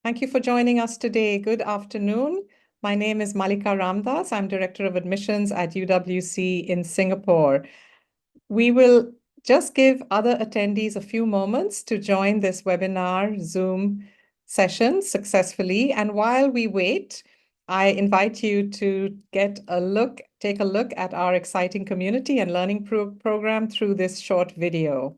Thank you for joining us today. Good afternoon. My name is Malika Ramdas. I'm Director of Admissions at UWC in Singapore. We will just give other attendees a few moments to join this webinar Zoom session successfully. And while we wait, I invite you to take a look at our exciting community and learning program through this short video.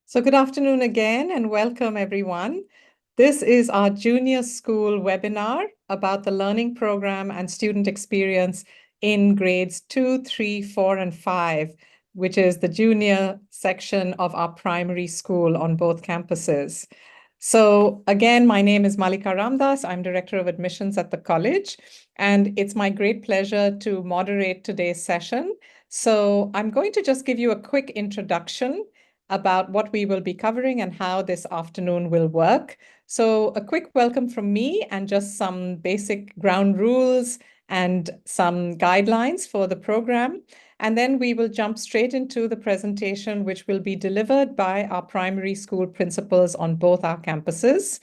So good afternoon again and welcome everyone. This is our junior school webinar about the learning program and student experience in grades 2, 3, 4, and 5, which is the junior section of our primary school on both campuses. So again, my name is Malika Ramdas. I'm Director of Admissions at the college, and it's my great pleasure to moderate today's session. So I'm going to just give you a quick introduction about what we will be covering and how this afternoon will work. So a quick welcome from me and just some basic ground rules and some guidelines for the program. And then we will jump straight into the presentation, which will be delivered by our primary school principals on both our campuses.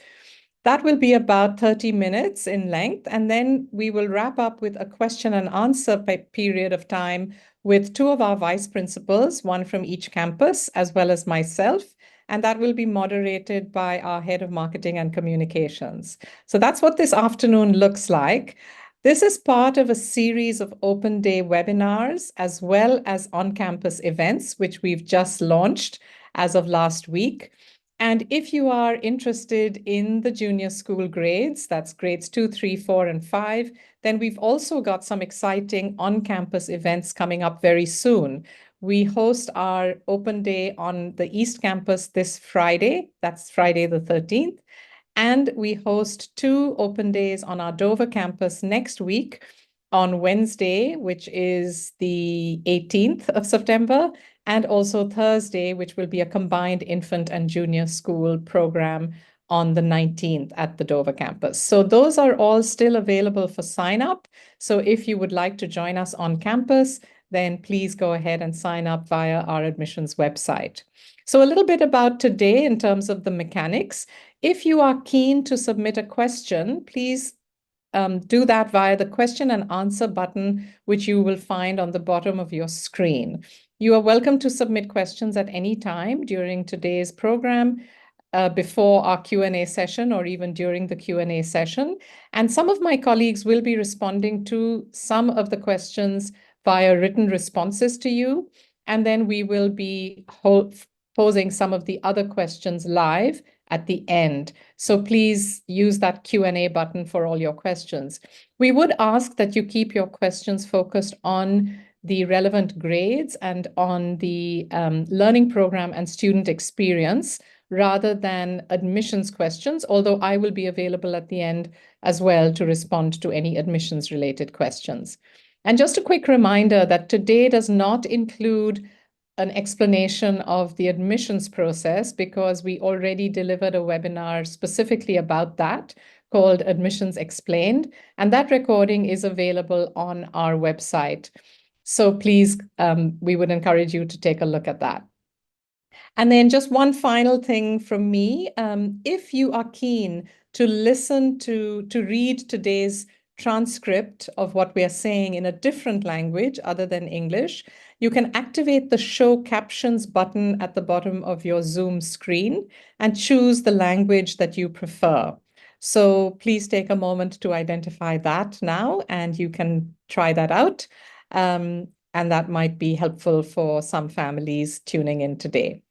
That will be about 30 minutes in length, and then we will wrap up with a question and answer period of time with two of our vice principals, one from each campus, as well as myself, and that will be moderated by our head of marketing and communications. So that's what this afternoon looks like. This is part of a series of open day webinars, as well as on-campus events, which we've just launched as of last week. And if you are interested in the junior school grades, that's grades 2, 3, 4, and 5, then we've also got some exciting on-campus events coming up very soon. We host our open day on the East Campus this Friday, that's Friday the 13th, and we host 2 open days on our Dover campus next week on Wednesday, which is the 18th of September, and also Thursday, which will be a combined infant and junior school program on the 19th at the Dover campus. So those are all still available for sign up. So if you would like to join us on campus, then please go ahead and sign up via our admissions website. So a little bit about today in terms of the mechanics. If you are keen to submit a question, please do that via the question and answer button, which you will find on the bottom of your screen. You are welcome to submit questions at any time during today's program, before our Q&A session or even during the Q&A session. And some of my colleagues will be responding to some of the questions via written responses to you. And then we will be posing some of the other questions live at the end. So please use that Q&A button for all your questions. We would ask that you keep your questions focused on the relevant grades and on the learning program and student experience rather than admissions questions, although I will be available at the end as well to respond to any admissions related questions. And just a quick reminder that today does not include an explanation of the admissions process because we already delivered a webinar specifically about that called Admissions Explained, and that recording is available on our website. So please, we would encourage you to take a look at that. And then just one final thing from me, if you are keen to listen to read today's transcript of what we are saying in a different language other than English, you can activate the Show Captions button at the bottom of your Zoom screen and choose the language that you prefer. So please take a moment to identify that now, and you can try that out. and that might be helpful for some families tuning in today.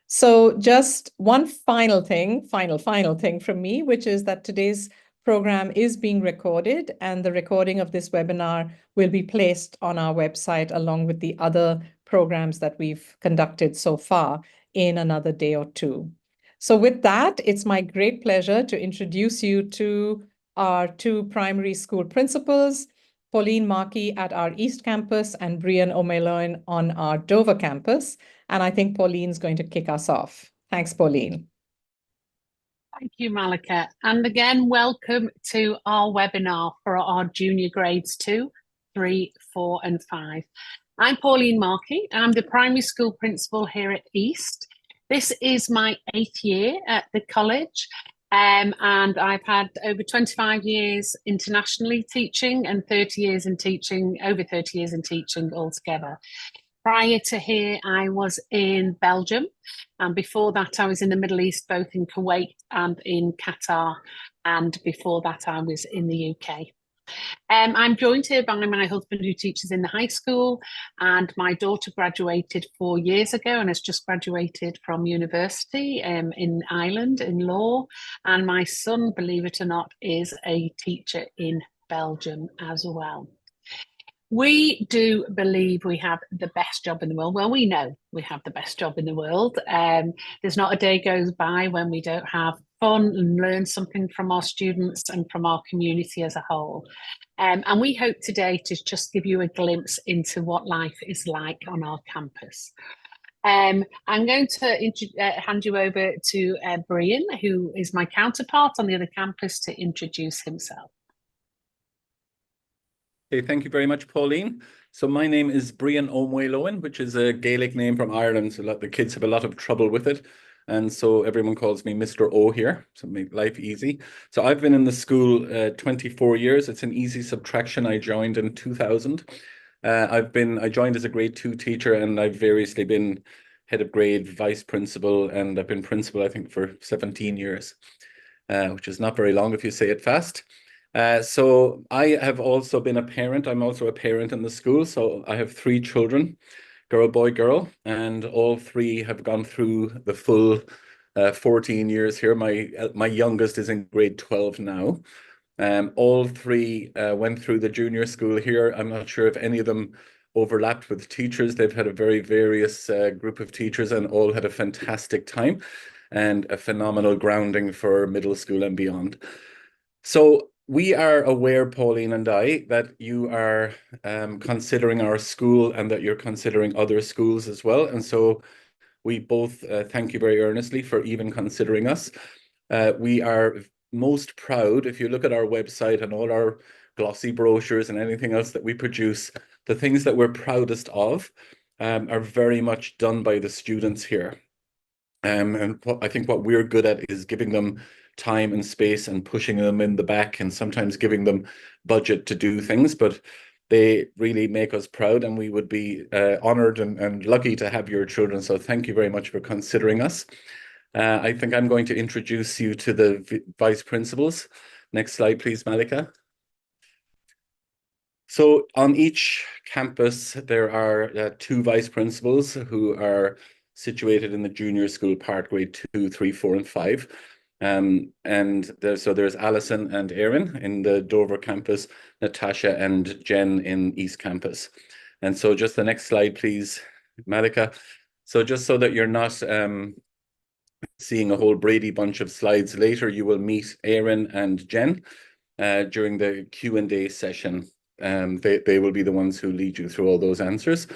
So just one final thing from me, which is that today's program is being recorded, and the recording of this webinar will be placed on our website along with the other programs that we've conducted so far in another day or two. So with that, it's my great pleasure to introduce you to our two primary school principals, Pauline Markey at our East Campus and Brian O'Meloin on our Dover campus. And I think Pauline's going to kick us off. Thanks, Pauline. Thank you, Malika. And again, welcome to our webinar for our junior grades 2, 3, 4 and 5. I'm Pauline Markey. I'm the primary school principal here at East. This is my 8th year at the college, and I've had over 25 years internationally teaching and 30 years in teaching, over 30 years in teaching altogether. Prior to here, I was in Belgium, and before that I was in the Middle East, both in Kuwait and in Qatar, and before that I was in the UK. I'm joined here by my husband, who teaches in the high school, and my daughter graduated 4 years ago and has just graduated from university in Ireland in law, and my son, believe it or not, is a teacher in Belgium as well. We do believe we have the best job in the world. Well, we know we have the best job in the world. There's not a day goes by when we don't have fun and learn something from our students and from our community as a whole. And we hope today to just give you a glimpse into what life is like on our campus. I'm going to hand you over to Brian, who is my counterpart on the other campus, to introduce himself. Okay, thank you very much, Pauline. So my name is Brian O'Meloin, which is a Gaelic name from Ireland. So the kids have a lot of trouble with it. And so everyone calls me Mr. O here, so make life easy. So I've been in the school 24 years. It's an easy subtraction. I joined in 2000. I joined as a grade 2 teacher, and I've variously been head of grade, vice principal, and I've been principal, I think, for 17 years, which is not very long if you say it fast. So I have also been a parent. I'm also a parent in the school. So I have 3 children, girl, boy, girl, and all 3 have gone through the full 14 years here. My youngest is in grade 12 now. All 3 went through the junior school here. I'm not sure if any of them overlapped with teachers. They've had a very various group of teachers, and all had a fantastic time and a phenomenal grounding for middle school and beyond. So we are aware, Pauline and I, that you are considering our school and that you're considering other schools as well. And so we both thank you very earnestly for even considering us. We are most proud, if you look at our website and all our glossy brochures and anything else that we produce, the things that we're proudest of are very much done by the students here. And I think what we're good at is giving them time and space and pushing them in the back, and sometimes giving them budget to do things, but they really make us proud, and we would be honored and lucky to have your children. So thank you very much for considering us. I think I'm going to introduce you to the vice principals. Next slide, please, Malika. So on each campus, there are 2 vice principals who are situated in the junior school part, grade 2, 3, 4 and 5. So there's Alison and Erin in the Dover campus, Natasha and Jen in East Campus. And so just the next slide, please, Malika. So just so that you're not seeing a whole Brady bunch of slides later, you will meet Erin and Jen during the Q&A session. They will be the ones who lead you through all those answers.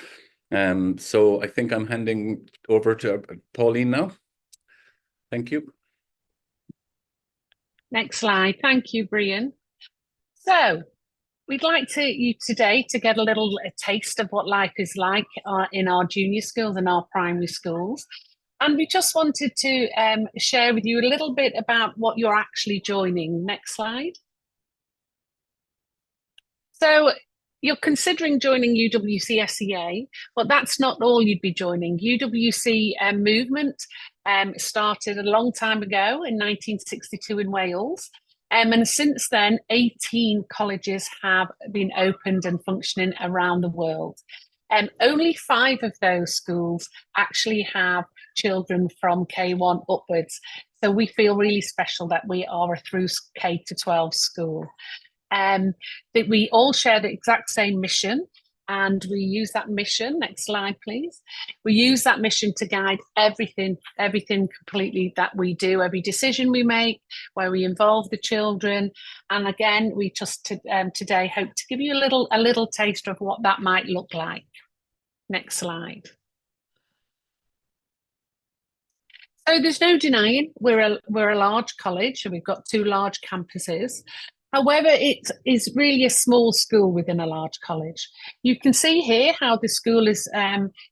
So I think I'm handing over to Pauline now. Thank you. Next slide. Thank you, Brian. So we'd like you today to get a taste of what life is like in our junior schools and our primary schools. And we just wanted to share with you a little bit about what you're actually joining. Next slide. So you're considering joining UWCSEA, but that's not all you'd be joining. UWC movement started a long time ago in 1962 in Wales. And since then, 18 colleges have been opened and functioning around the world. Only 5 of those schools actually have children from K1 upwards. So we feel really special that we are a through K to 12 school. That we all share the exact same mission, and we use that mission, next slide please, we use that mission to guide everything completely that we do, every decision we make, where we involve the children. And again, we just today hope to give you a little taste of what that might look like. Next slide. So there's no denying we're a large college, and we've got 2 large campuses. However, it is really a small school within a large college. You can see here how the school is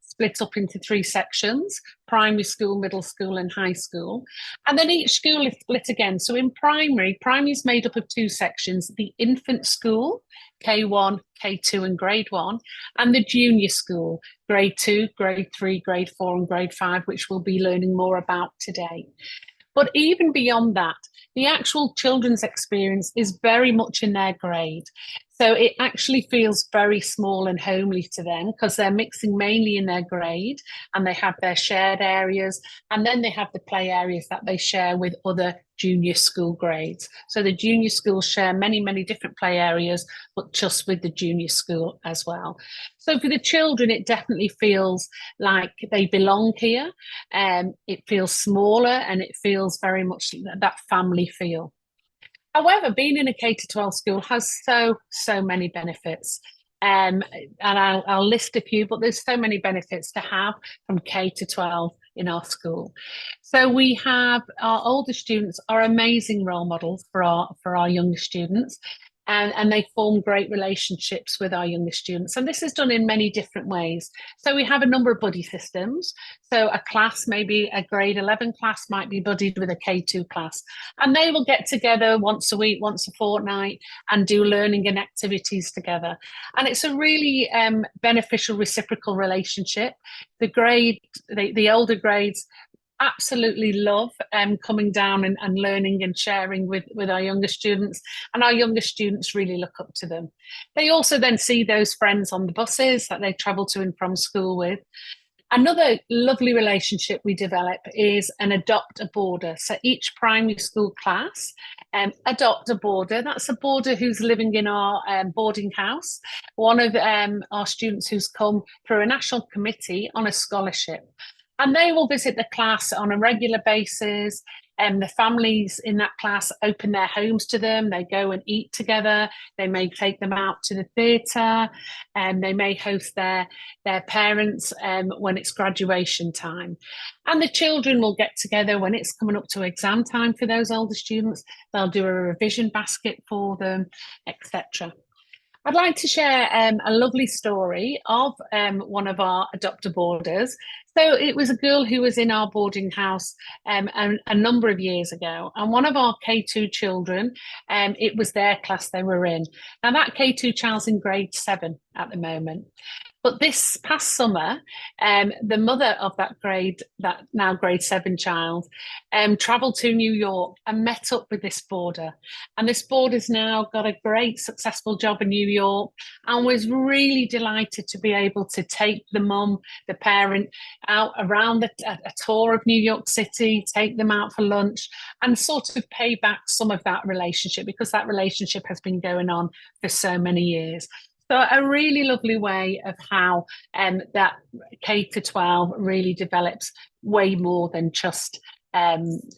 split up into 3 sections: primary school, middle school, and high school. And then each school is split again. So in primary is made up of 2 sections: the infant school, K1, K2, and grade 1, and the junior school, grade 2, grade 3, grade 4, and grade 5, which we'll be learning more about today. But even beyond that, the actual children's experience is very much in their grade. So it actually feels very small and homely to them, because they're mixing mainly in their grade, and they have their shared areas, and then they have the play areas that they share with other junior school grades. So the junior schools share many, many different play areas, but just with the junior school as well. So for the children, it definitely feels like they belong here. It feels smaller, and it feels very much that family feel. However, being in a K-12 school has so many benefits. And I'll list a few, but there's so many benefits to have from K-12 in our school. So we have our older students are amazing role models for our younger students. And they form great relationships with our younger students. And this is done in many different ways. So we have a number of buddy systems. So a class, maybe a grade 11 class, might be buddied with a K2 class. And they will get together once a week, once a fortnight, and do learning and activities together. And it's a really beneficial reciprocal relationship. The older grades absolutely love coming down and learning and sharing with our younger students, and our younger students really look up to them. They also then see those friends on the buses that they travel to and from school with. Another lovely relationship we develop is an adopt a boarder. So each primary school class adopt a boarder. That's a boarder who's living in our boarding house, one of our students who's come through a national committee on a scholarship. And they will visit the class on a regular basis. And the families in that class open their homes to them. They go and eat together. They may take them out to the theatre, and they may host their parents when it's graduation time. And the children will get together when it's coming up to exam time for those older students. They'll do a revision basket for them, etc. I'd like to share a lovely story of one of our adopt a boarders. So it was a girl who was in our boarding house a number of years ago, and one of our K2 children, it was their class they were in. Now that K2 child's in grade 7 at the moment. But this past summer, the mother of that now grade 7 child travelled to New York and met up with this boarder. And this boarder's now got a great successful job in New York, and was really delighted to be able to take the mum, the parent, out around a tour of New York City, take them out for lunch, and sort of pay back some of that relationship, because that relationship has been going on for so many years. So a really lovely way of how that K-12 really develops way more than just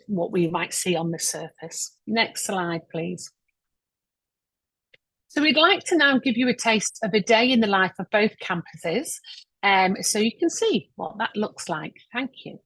what we might see on the surface. Next slide, please. So we'd like to now give you a taste of a day in the life of both campuses, so you can see what that looks like. Thank you.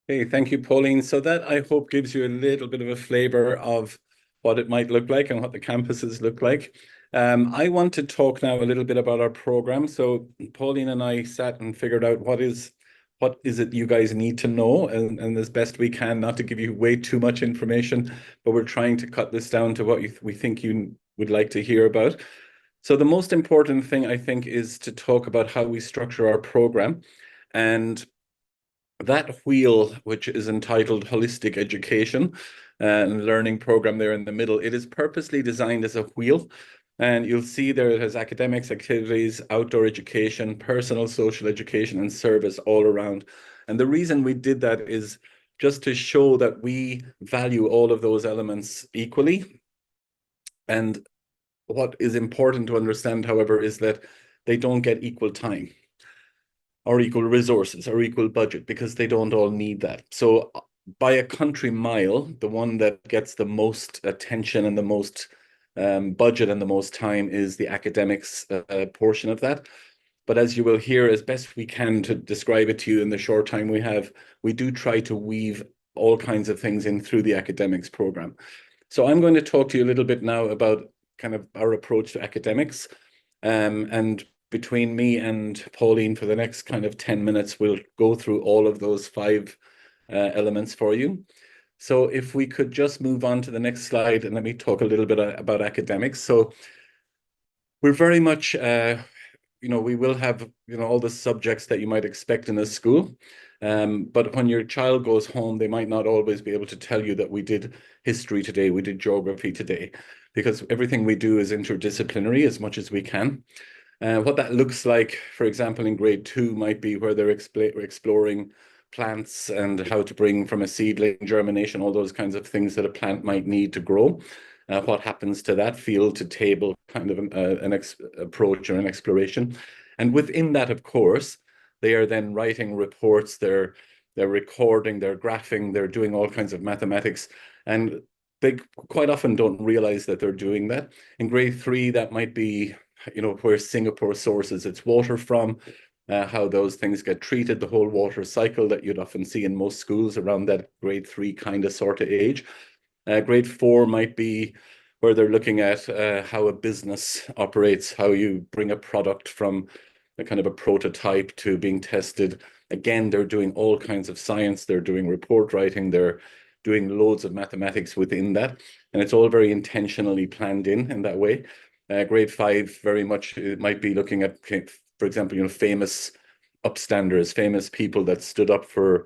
Hey, thank you, Pauline. So that, I hope, gives you a little bit of a flavor of what it might look like and what the campuses look like. I want to talk now a little bit about our program. So Pauline and I sat and figured out what is it you guys need to know, and as best we can, not to give you way too much information, but we're trying to cut this down to what we think you would like to hear about. So the most important thing, I think, is to talk about how we structure our program. And that wheel, which is entitled Holistic Education and Learning Program there in the middle, it is purposely designed as a wheel. And you'll see there it has academics, activities, outdoor education, personal, social education, and service all around. And the reason we did that is just to show that we value all of those elements equally. And what is important to understand, however, is that they don't get equal time or equal resources or equal budget, because they don't all need that. So by a country mile, the one that gets the most attention and the most budget and the most time is the academics portion of that. But as you will hear, as best we can to describe it to you in the short time we have, we do try to weave all kinds of things in through the academics program. So I'm going to talk to you a little bit now about kind of our approach to academics. And between me and Pauline, for the next kind of 10 minutes, we'll go through all of those 5 elements for you. So if we could just move on to the next slide, and let me talk a little bit about academics. So we're very much, we will have, all the subjects that you might expect in a school. But when your child goes home, they might not always be able to tell you that we did history today, we did geography today, because everything we do is interdisciplinary as much as we can. What that looks like, for example, in grade 2 might be where they're exploring plants and how to bring from a seedling, germination, all those kinds of things that a plant might need to grow. What happens to that field to table kind of an approach or an exploration. And within that, of course, they are then writing reports, they're recording, they're graphing, they're doing all kinds of mathematics. And they quite often don't realize that they're doing that. In grade 3, that might be where Singapore sources its water from, how those things get treated, the whole water cycle that you'd often see in most schools around that grade 3 kind of sort of age. Grade 4 might be where they're looking at how a business operates, how you bring a product from a kind of a prototype to being tested. Again, they're doing all kinds of science, they're doing report writing, they're doing loads of mathematics within that. And it's all very intentionally planned in that way. Grade 5 very much might be looking at, for example, famous upstanders, famous people that stood up for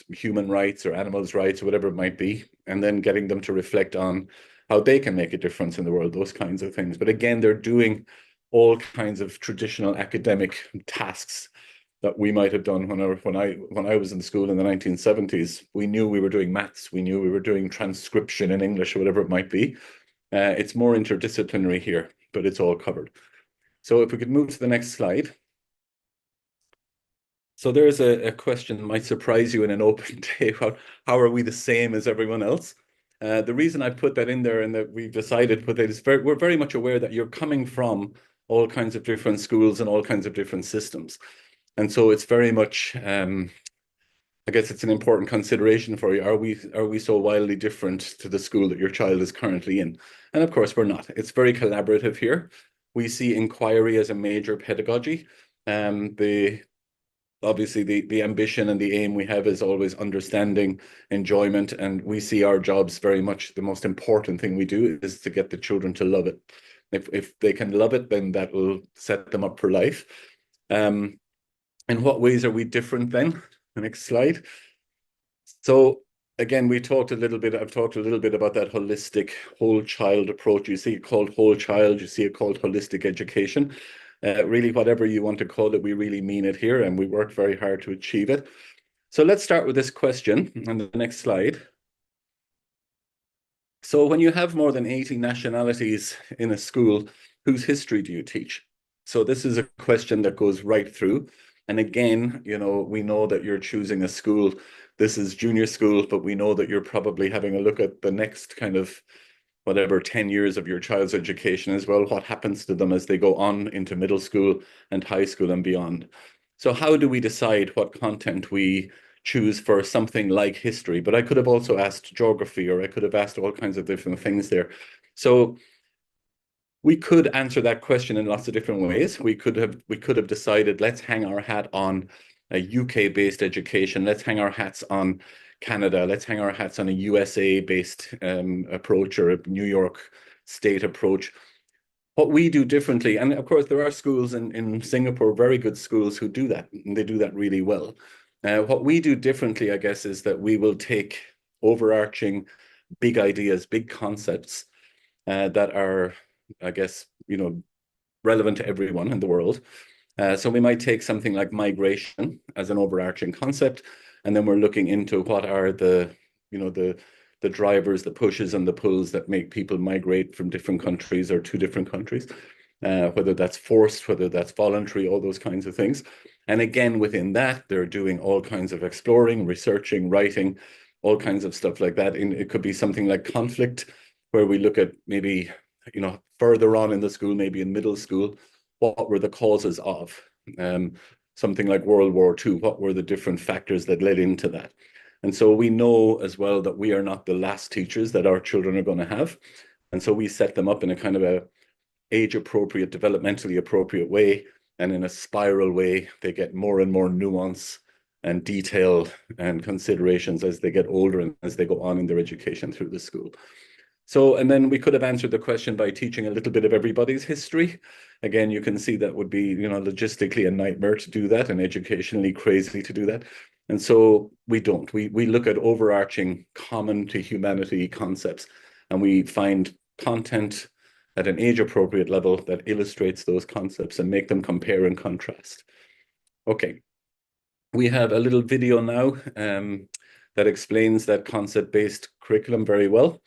human rights or animals' rights or whatever it might be, and then getting them to reflect on how they can make a difference in the world, those kinds of things. But again, they're doing all kinds of traditional academic tasks that we might have done when I was in school in the 1970s. We knew we were doing maths, we knew we were doing transcription in English or whatever it might be. It's more interdisciplinary here, but it's all covered. So if we could move to the next slide. So there's a question that might surprise you in an open day. How are we the same as everyone else? The reason I put that in there and that we've decided to put that is we're very much aware that you're coming from all kinds of different schools and all kinds of different systems. And so it's very much, I guess it's an important consideration for you. Are we so wildly different to the school that your child is currently in? And of course, we're not. It's very collaborative here. We see inquiry as a major pedagogy. Obviously, the ambition and the aim we have is always understanding, enjoyment, and we see our jobs very much the most important thing we do is to get the children to love it. If they can love it, then that will set them up for life. In what ways are we different then? The next slide. So again, I've talked a little bit about that holistic whole child approach. You see it called whole child, you see it called holistic education. Really, whatever you want to call it, we really mean it here, and we work very hard to achieve it. So let's start with this question on the next slide. So when you have more than 80 nationalities in a school, whose history do you teach? So this is a question that goes right through. And again, we know that you're choosing a school. This is junior school, but we know that you're probably having a look at the next kind of whatever 10 years of your child's education as well, what happens to them as they go on into middle school and high school and beyond. So how do we decide what content we choose for something like history, but I could have also asked geography, or I could have asked all kinds of different things there. So we could answer that question in lots of different ways. We could have decided, let's hang our hat on a UK-based education. Let's hang our hats on Canada. Let's hang our hats on a USA-based approach, or a New York State approach. What we do differently, and of course there are schools in Singapore, very good schools, who do that, and they do that really well. What we do differently, I guess, is that we will take overarching big ideas, big concepts that are, I guess, relevant to everyone in the world. So we might take something like migration as an overarching concept, and then we're looking into what are the drivers, the pushes and the pulls that make people migrate from different countries or to different countries, whether that's forced, whether that's voluntary, all those kinds of things. And again, within that, they're doing all kinds of exploring, researching, writing, all kinds of stuff like that. And it could be something like conflict, where we look at maybe, further on in the school, maybe in middle school, what were the causes of something like World War II? What were the different factors that led into that? And so we know as well that we are not the last teachers that our children are going to have. And so we set them up in a kind of a age-appropriate, developmentally appropriate way. And in a spiral way, they get more and more nuance and detail and considerations as they get older and as they go on in their education through the school. So, and then we could have answered the question by teaching a little bit of everybody's history. Again, you can see that would be, logistically a nightmare to do that, and educationally crazy to do that. And so we don't. We look at overarching, common to humanity concepts, and we find content at an age-appropriate level that illustrates those concepts and make them compare and contrast. Okay, we have a little video now that explains that concept-based curriculum very well.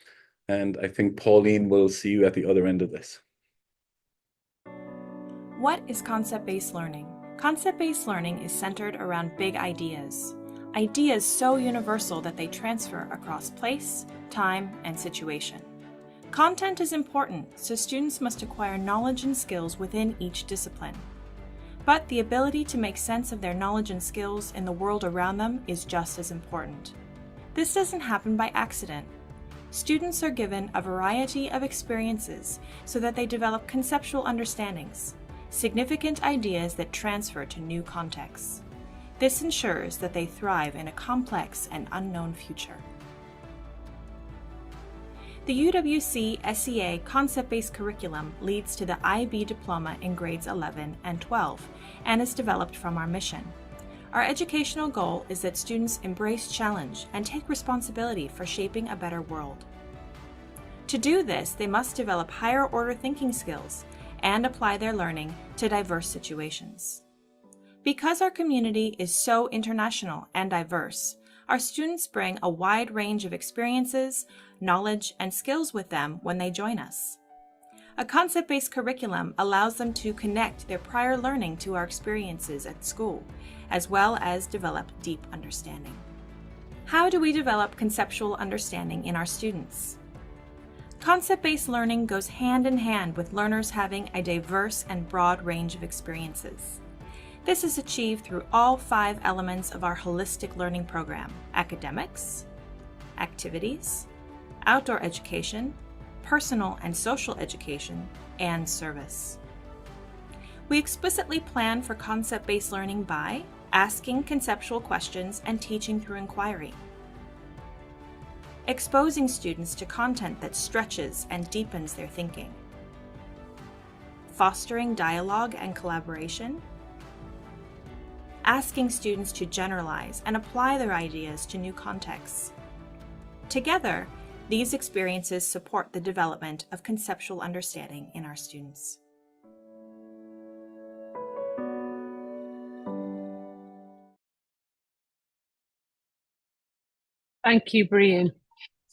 And I think Pauline will see you at the other end of this. What is concept-based learning? Concept-based learning is centered around big ideas. Ideas so universal that they transfer across place, time, and situation. Content is important, so students must acquire knowledge and skills within each discipline. But the ability to make sense of their knowledge and skills in the world around them is just as important. This doesn't happen by accident. Students are given a variety of experiences so that they develop conceptual understandings, significant ideas that transfer to new contexts. This ensures that they thrive in a complex and unknown future. The UWCSEA concept-based curriculum leads to the IB diploma in grades 11 and 12 and is developed from our mission. Our educational goal is that students embrace challenge and take responsibility for shaping a better world. To do this, they must develop higher-order thinking skills and apply their learning to diverse situations. Because our community is so international and diverse, our students bring a wide range of experiences, knowledge, and skills with them when they join us. A concept-based curriculum allows them to connect their prior learning to our experiences at school, as well as develop deep understanding. How do we develop conceptual understanding in our students? Concept-based learning goes hand in hand with learners having a diverse and broad range of experiences. This is achieved through all 5 elements of our holistic learning program: academics, activities, outdoor education, personal and social education, and service. We explicitly plan for concept-based learning by asking conceptual questions and teaching through inquiry, exposing students to content that stretches and deepens their thinking, fostering dialogue and collaboration, asking students to generalize and apply their ideas to new contexts. Together, these experiences support the development of conceptual understanding in our students. Thank you, Brian.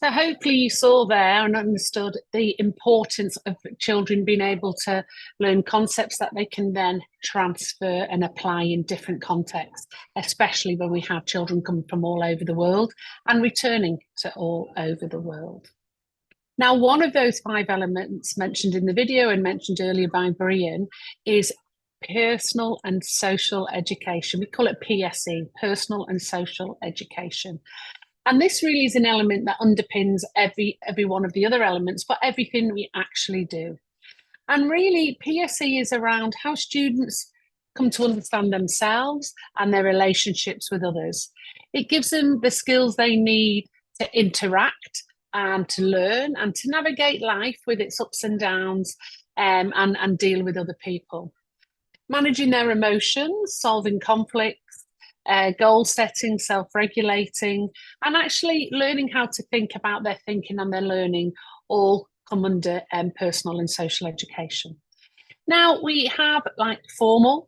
So hopefully you saw there and understood the importance of children being able to learn concepts that they can then transfer and apply in different contexts, especially when we have children coming from all over the world and returning to all over the world. Now, one of those 5 elements mentioned in the video and mentioned earlier by Brian is personal and social education. We call it PSE, personal and social education. And this really is an element that underpins every one of the other elements, but everything we actually do. And really, PSE is around how students come to understand themselves and their relationships with others. It gives them the skills they need to interact and to learn and to navigate life with its ups and downs, and deal with other people. Managing their emotions, solving conflicts, goal setting, self-regulating, and actually learning how to think about their thinking and their learning all come under personal and social education. Now we have like formal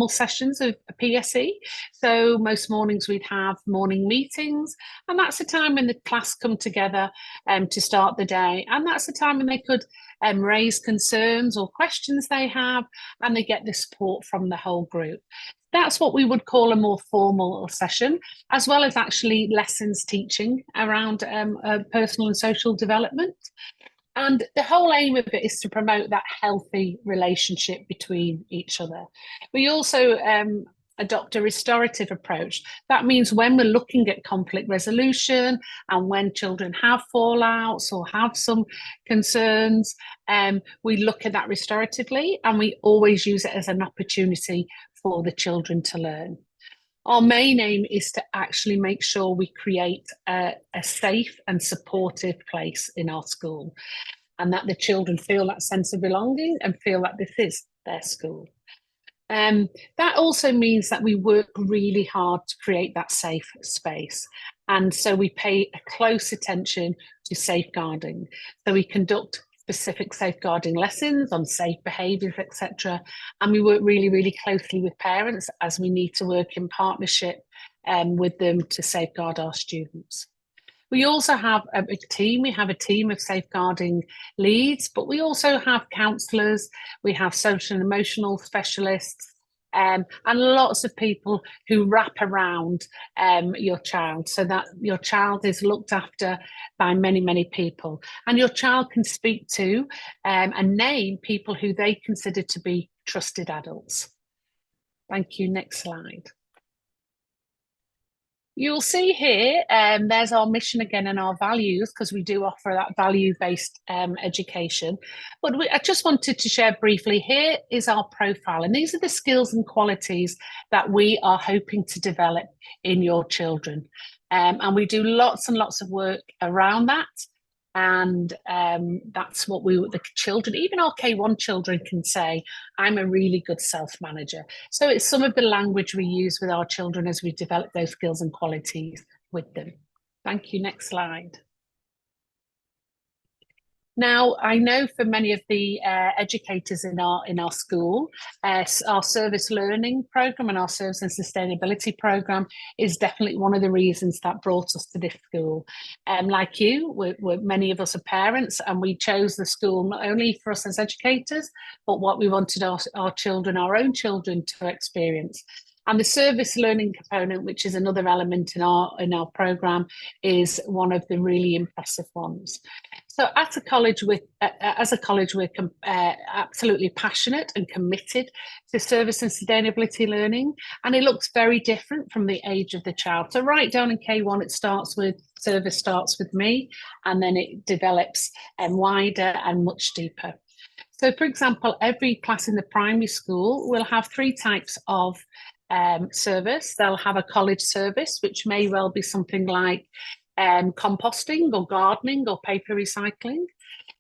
sessions of PSE. So most mornings we'd have morning meetings, and that's the time when the class come together to start the day. And that's the time when they could raise concerns or questions they have, and they get the support from the whole group. That's what we would call a more formal session, as well as actually lessons teaching around personal and social development. And the whole aim of it is to promote that healthy relationship between each other. We also adopt a restorative approach. That means when we're looking at conflict resolution and when children have fallouts or have some concerns, we look at that restoratively, and we always use it as an opportunity for the children to learn. Our main aim is to actually make sure we create a safe and supportive place in our school, and that the children feel that sense of belonging and feel that this is their school. That also means that we work really hard to create that safe space. And so we pay a close attention to safeguarding. So we conduct specific safeguarding lessons on safe behaviours, etc. And we work really, really closely with parents as we need to work in partnership with them to safeguard our students. We also have a team. We have a team of safeguarding leads, but we also have counsellors, we have social and emotional specialists, and lots of people who wrap around your child so that your child is looked after by many, many people. And your child can speak to and name people who they consider to be trusted adults. Thank you. Next slide. You'll see here, there's our mission again and our values, because we do offer that value-based education. But I just wanted to share briefly, here is our profile. And these are the skills and qualities that we are hoping to develop in your children. And we do lots and lots of work around that. And that's what the children, even our K1 children, can say, I'm a really good self-manager. So it's some of the language we use with our children as we develop those skills and qualities with them. Thank you. Next slide. Now, I know for many of the educators in our school, our service learning programme and our service and sustainability programme is definitely one of the reasons that brought us to this school. Like you, many of us are parents, and we chose the school not only for us as educators, but what we wanted our children, our own children, to experience. And the service learning component, which is another element in our programme, is one of the really impressive ones. So as a college, we're absolutely passionate and committed to service and sustainability learning, and it looks very different from the age of the child. So right down in K1, it starts with service starts with me, and then it develops wider and much deeper. So, for example, every class in the primary school will have 3 types of service. They'll have a college service, which may well be something like composting or gardening or paper recycling.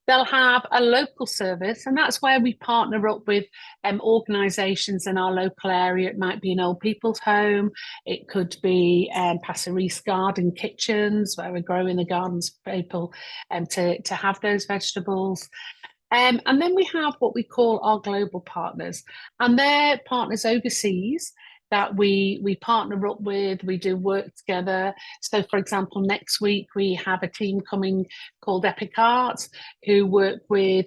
They'll have a local service, and that's where we partner up with organisations in our local area. It might be an old people's home, it could be Passeries garden kitchens, where we're growing the gardens for people to have those vegetables. And then we have what we call our global partners, and they're partners overseas that we partner up with, we do work together. So for example, next week we have a team coming called Epic Arts who work with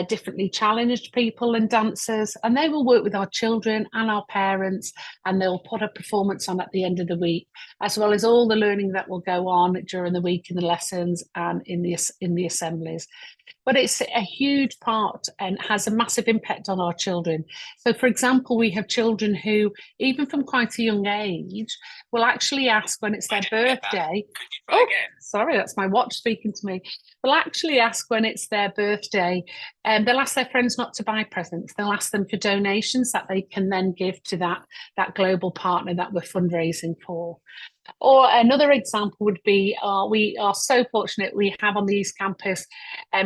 differently challenged people and dancers, and they will work with our children and our parents, and they'll put a performance on at the end of the week, as well as all the learning that will go on during the week in the lessons and in the assemblies. But it's a huge part and has a massive impact on our children. So, for example, we have children who, even from quite a young age, will actually ask when it's their birthday. Oh, sorry, that's my watch speaking to me. Will actually ask when it's their birthday, and they'll ask their friends not to buy presents. They'll ask them for donations that they can then give to that global partner that we're fundraising for. Or another example would be, we are so fortunate we have on the East Campus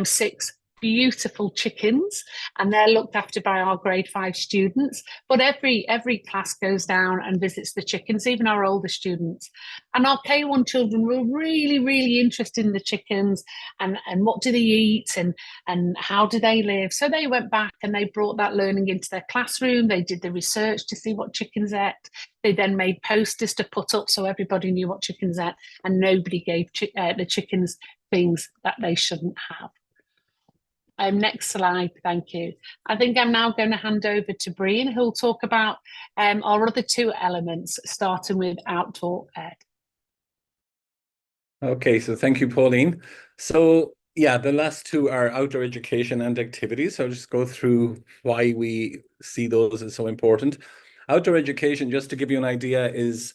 6 beautiful chickens, and they're looked after by our grade 5 students. But every class goes down and visits the chickens, even our older students. And our K1 children were really, really interested in the chickens and what do they eat and how do they live. So they went back and they brought that learning into their classroom. They did the research to see what chickens ate. They then made posters to put up so everybody knew what chickens ate, and nobody gave the chickens things that they shouldn't have. Next slide, thank you. I think I'm now going to hand over to Brian, who'll talk about our other 2 elements, starting with outdoor ed. Okay, so thank you, Pauline. So yeah, the last 2 are outdoor education and activities. So I'll just go through why we see those as so important. Outdoor education, just to give you an idea, is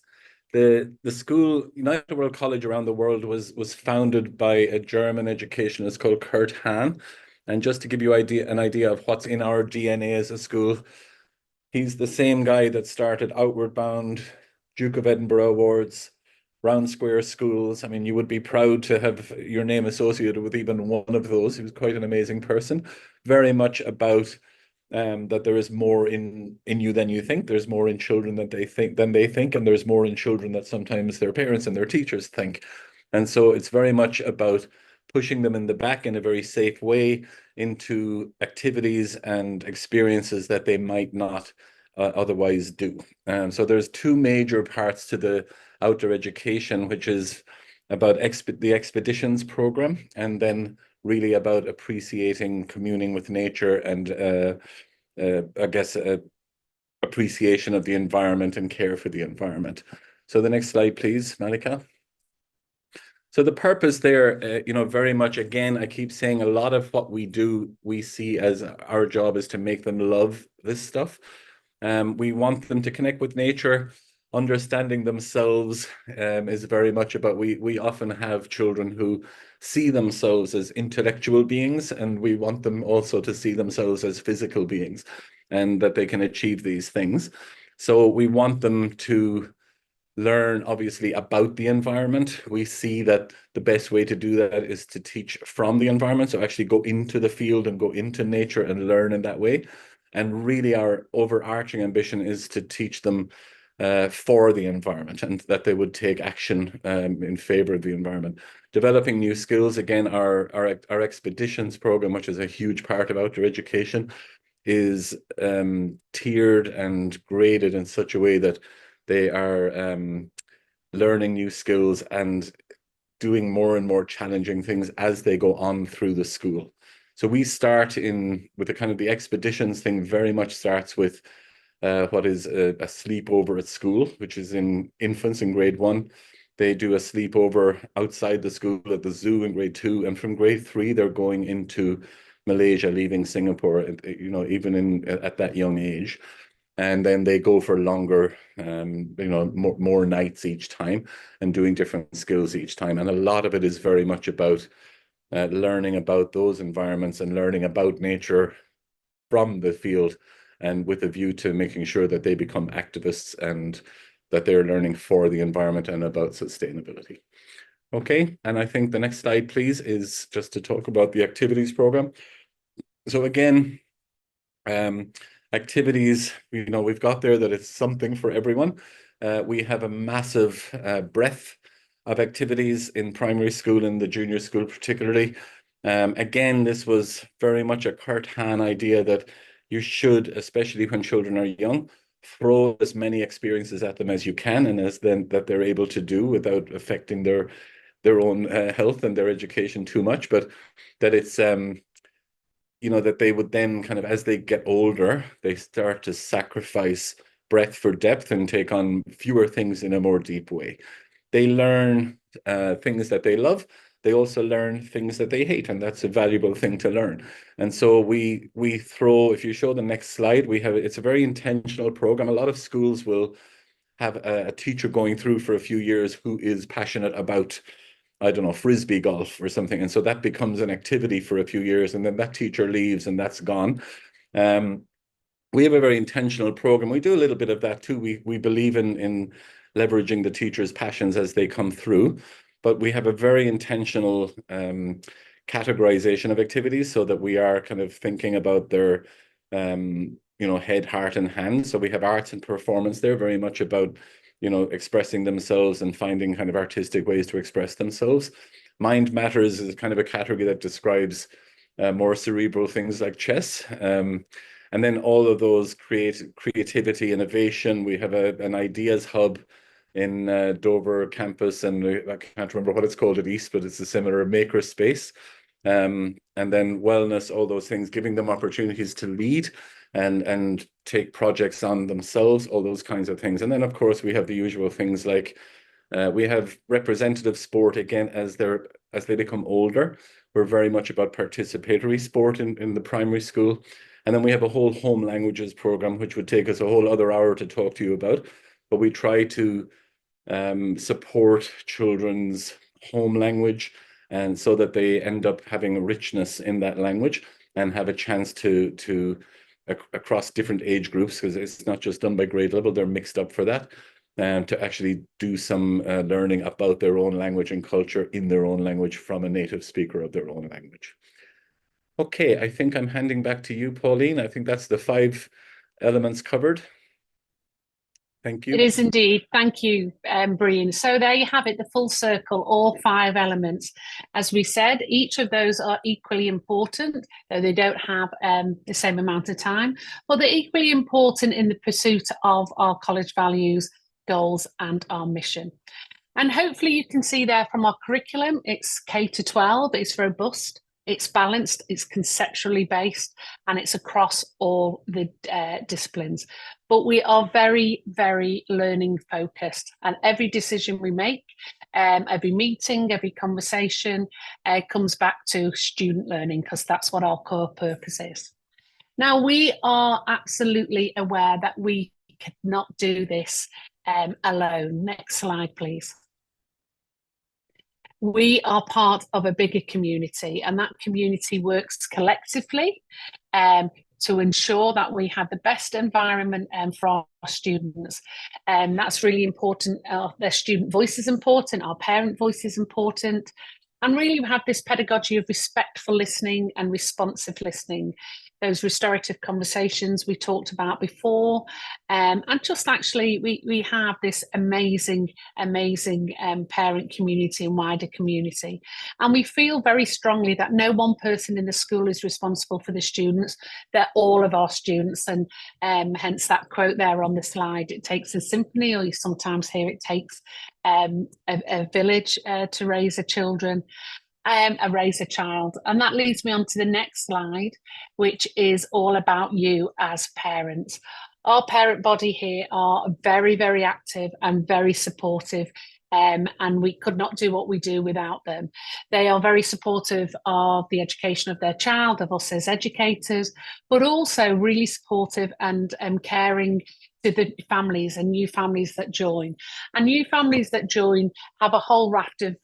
the school, United World College around the world, was founded by a German educationist called Kurt Hahn. And just to give you an idea of what's in our DNA as a school, he's the same guy that started Outward Bound, Duke of Edinburgh Awards, Round Square Schools. I mean, you would be proud to have your name associated with even one of those. He was quite an amazing person. Very much about that there is more in you than you think. There's more in children than they think, and there's more in children that sometimes their parents and their teachers think. And so it's very much about pushing them in the back in a very safe way into activities and experiences that they might not otherwise do. So there's 2 major parts to the outdoor education, which is about the expeditions program, and then really about appreciating communing with nature and I guess appreciation of the environment and care for the environment. So the next slide, please, Malika. So the purpose there, very much, again, I keep saying a lot of what we do, we see as our job is to make them love this stuff. We want them to connect with nature. Understanding themselves is very much about, we often have children who see themselves as intellectual beings, and we want them also to see themselves as physical beings, and that they can achieve these things. So we want them to learn, obviously, about the environment. We see that the best way to do that is to teach from the environment. So actually go into the field and go into nature and learn in that way. And really our overarching ambition is to teach them for the environment, and that they would take action in favor of the environment. Developing new skills, again, our expeditions program, which is a huge part of outdoor education, is tiered and graded in such a way that they are learning new skills and doing more and more challenging things as they go on through the school. So we start with the kind of the expeditions thing very much starts with what is a sleepover at school, which is in infants in grade 1. They do a sleepover outside the school at the zoo in grade 2. And from grade 3, they're going into Malaysia, leaving Singapore, even at that young age. And then they go for longer, more nights each time and doing different skills each time. And a lot of it is very much about learning about those environments and learning about nature from the field, and with a view to making sure that they become activists and that they're learning for the environment and about sustainability. Okay, and I think the next slide, please, is just to talk about the activities program. So again, activities, we've got there that it's something for everyone. We have a massive breadth of activities in primary school and the junior school particularly. Again, this was very much a Kurt Hahn idea that you should, especially when children are young, throw as many experiences at them as you can, and as then that they're able to do without affecting their own health and their education too much, but that it's that they would then kind of, as they get older, they start to sacrifice breadth for depth and take on fewer things in a more deep way. They learn things that they love. They also learn things that they hate, and that's a valuable thing to learn. And so we throw, if you show the next slide, it's a very intentional program. A lot of schools will have a teacher going through for a few years who is passionate about, I don't know, frisbee golf or something. And so that becomes an activity for a few years, and then that teacher leaves and that's gone. We have a very intentional program. We do a little bit of that too. We believe in leveraging the teachers' passions as they come through, but we have a very intentional categorization of activities so that we are kind of thinking about their head, heart, and hands. So we have arts and performance there, very much about expressing themselves and finding kind of artistic ways to express themselves. Mind matters is kind of a category that describes more cerebral things like chess. And then all of those creativity, innovation. We have an ideas hub in Dover campus, and I can't remember what it's called at East, but it's a similar maker space. And then wellness, all those things, giving them opportunities to lead and take projects on themselves, all those kinds of things. And then, of course, we have the usual things like we have representative sport, again, as they become older. We're very much about participatory sport in the primary school. And then we have a whole home languages program, which would take us a whole other hour to talk to you about. But we try to support children's home language, and so that they end up having a richness in that language and have a chance to across different age groups, because it's not just done by grade level, they're mixed up for that, and to actually do some learning about their own language and culture in their own language from a native speaker of their own language. Okay, I think I'm handing back to you, Pauline. I think that's the 5 elements covered. Thank you. It is indeed. Thank you, Brian. So there you have it, the full circle, all 5 elements. As we said, each of those are equally important, though they don't have the same amount of time, but they're equally important in the pursuit of our college values, goals, and our mission. And hopefully you can see there from our curriculum, it's K to 12, it's robust, it's balanced, it's conceptually based, and it's across all the disciplines. But we are very, very learning focused, and every decision we make, every meeting, every conversation comes back to student learning, because that's what our core purpose is. Now, we are absolutely aware that we cannot do this alone. Next slide, please. We are part of a bigger community, and that community works collectively to ensure that we have the best environment for our students. And that's really important. Their student voice is important, our parent voice is important. And really, we have this pedagogy of respectful listening and responsive listening, those restorative conversations we talked about before. And just actually, we have this amazing parent community and wider community. And we feel very strongly that no one person in the school is responsible for the students. They're all of our students. And hence that quote there on the slide, it takes a symphony, or you sometimes hear it takes a village to raise a children. Raise a child. And that leads me on to the next slide, which is all about you as parents. Our parent body here are very, very active and very supportive, and we could not do what we do without them. They are very supportive of the education of their child, of us as educators, but also really supportive and caring to the families and new families that join. And new families that join have a whole raft of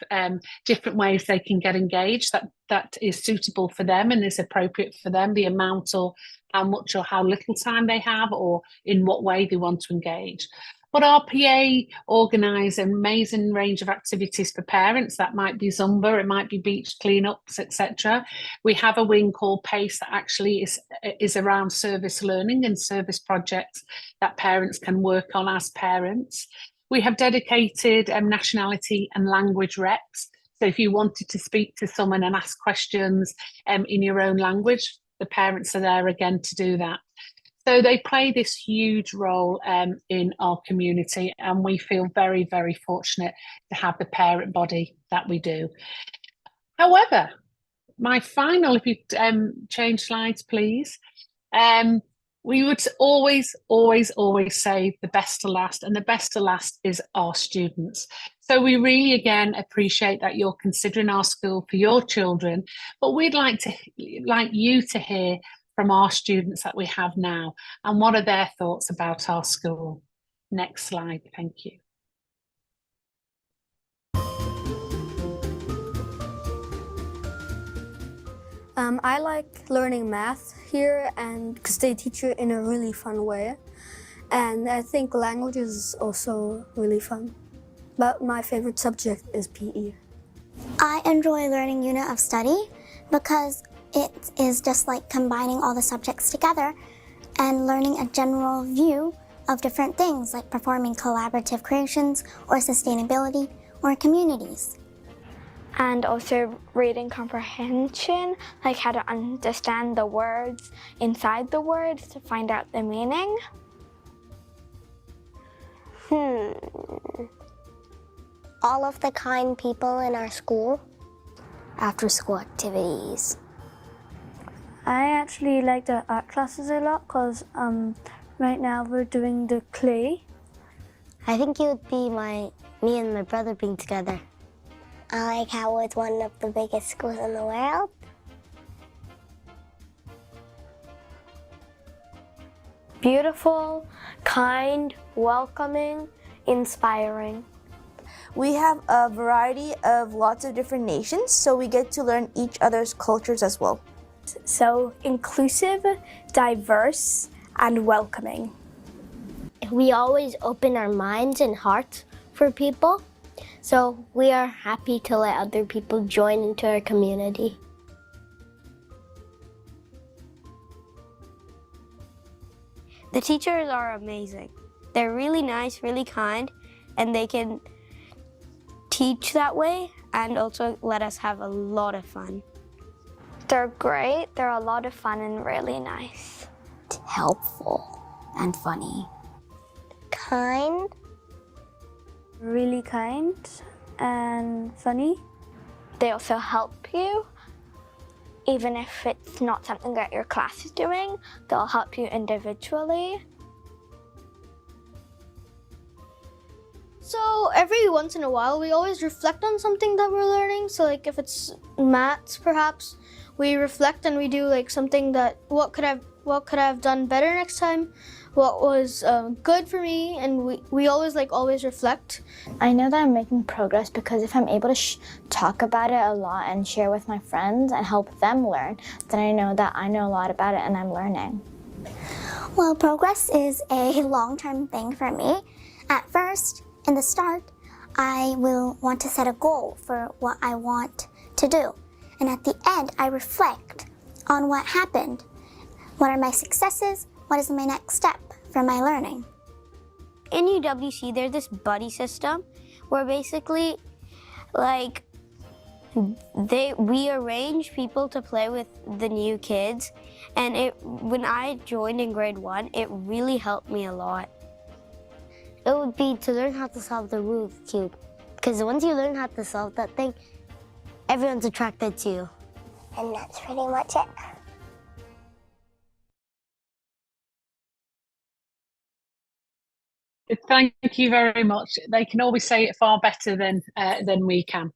different ways they can get engaged that is suitable for them and is appropriate for them, the amount or how much or how little time they have, or in what way they want to engage. But our PA organise an amazing range of activities for parents. That might be Zumba, it might be beach cleanups, etc. We have a wing called PACE that actually is around service learning and service projects that parents can work on as parents. We have dedicated nationality and language reps. So if you wanted to speak to someone and ask questions in your own language, the parents are there again to do that. So they play this huge role in our community, and we feel very, very fortunate to have the parent body that we do. However, my final, if you change slides, please. We would always, always, always say the best to last, and the best to last is our students. So we really, again, appreciate that you're considering our school for your children, but we'd like you to hear from our students that we have now, and what are their thoughts about our school. Next slide, thank you. I like learning math here, and because they teach it in a really fun way. And I think language is also really fun. But my favorite subject is PE. I enjoy learning unit of study because it is just like combining all the subjects together and learning a general view of different things like performing collaborative creations or sustainability or communities. And also reading comprehension, like how to understand the words inside the words to find out the meaning. All of the kind people in our school. After school activities. I actually like the art classes a lot because right now we're doing the clay. I think it would be me and my brother being together. I like how it's one of the biggest schools in the world. Beautiful, kind, welcoming, inspiring. We have a variety of lots of different nations, so we get to learn each other's cultures as well. So inclusive, diverse, and welcoming. We always open our minds and hearts for people, so we are happy to let other people join into our community. The teachers are amazing. They're really nice, really kind, and they can teach that way and also let us have a lot of fun. They're great, they're a lot of fun and really nice. Helpful and funny. Kind. Really kind and funny. They also help you. Even if it's not something that your class is doing, they'll help you individually. So every once in a while, we always reflect on something that we're learning. So like if it's maths, perhaps, we reflect and we do like something that, what could I have done better next time? What was good for me? And we always reflect. I know that I'm making progress because if I'm able to talk about it a lot and share with my friends and help them learn, then I know that I know a lot about it and I'm learning. Well, progress is a long-term thing for me. At first, in the start, I will want to set a goal for what I want to do. And at the end, I reflect on what happened. What are my successes? What is my next step for my learning? In UWC, there's this buddy system where basically, like, we arrange people to play with the new kids. And when I joined in grade 1, it really helped me a lot. It would be to learn how to solve the Rubik's Cube. Because once you learn how to solve that thing, everyone's attracted to you. And that's pretty much it. Thank you very much. They can always say it far better than we can.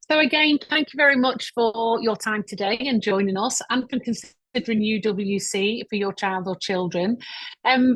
So again, thank you very much for your time today and joining us, and for considering UWC for your child or children.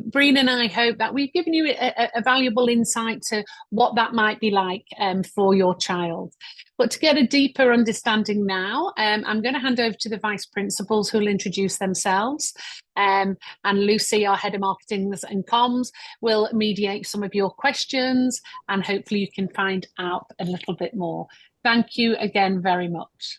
Breen and I hope that we've given you a valuable insight to what that might be like for your child. But to get a deeper understanding now, I'm going to hand over to the vice principals who will introduce themselves. And Lucy, our head of marketing and comms, will mediate some of your questions, and hopefully you can find out a little bit more. Thank you again very much.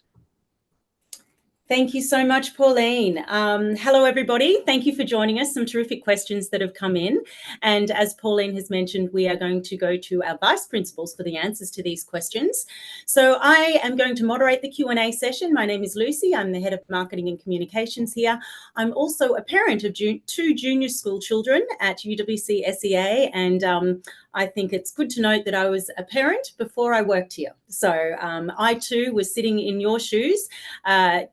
Thank you so much, Pauline. Hello, everybody. Thank you for joining us. Some terrific questions that have come in. And as Pauline has mentioned, we are going to go to our vice principals for the answers to these questions. So I am going to moderate the Q&A session. My name is Lucy. I'm the head of marketing and communications here. I'm also a parent of two junior school children at UWCSEA, and I think it's good to note that I was a parent before I worked here. So I too was sitting in your shoes,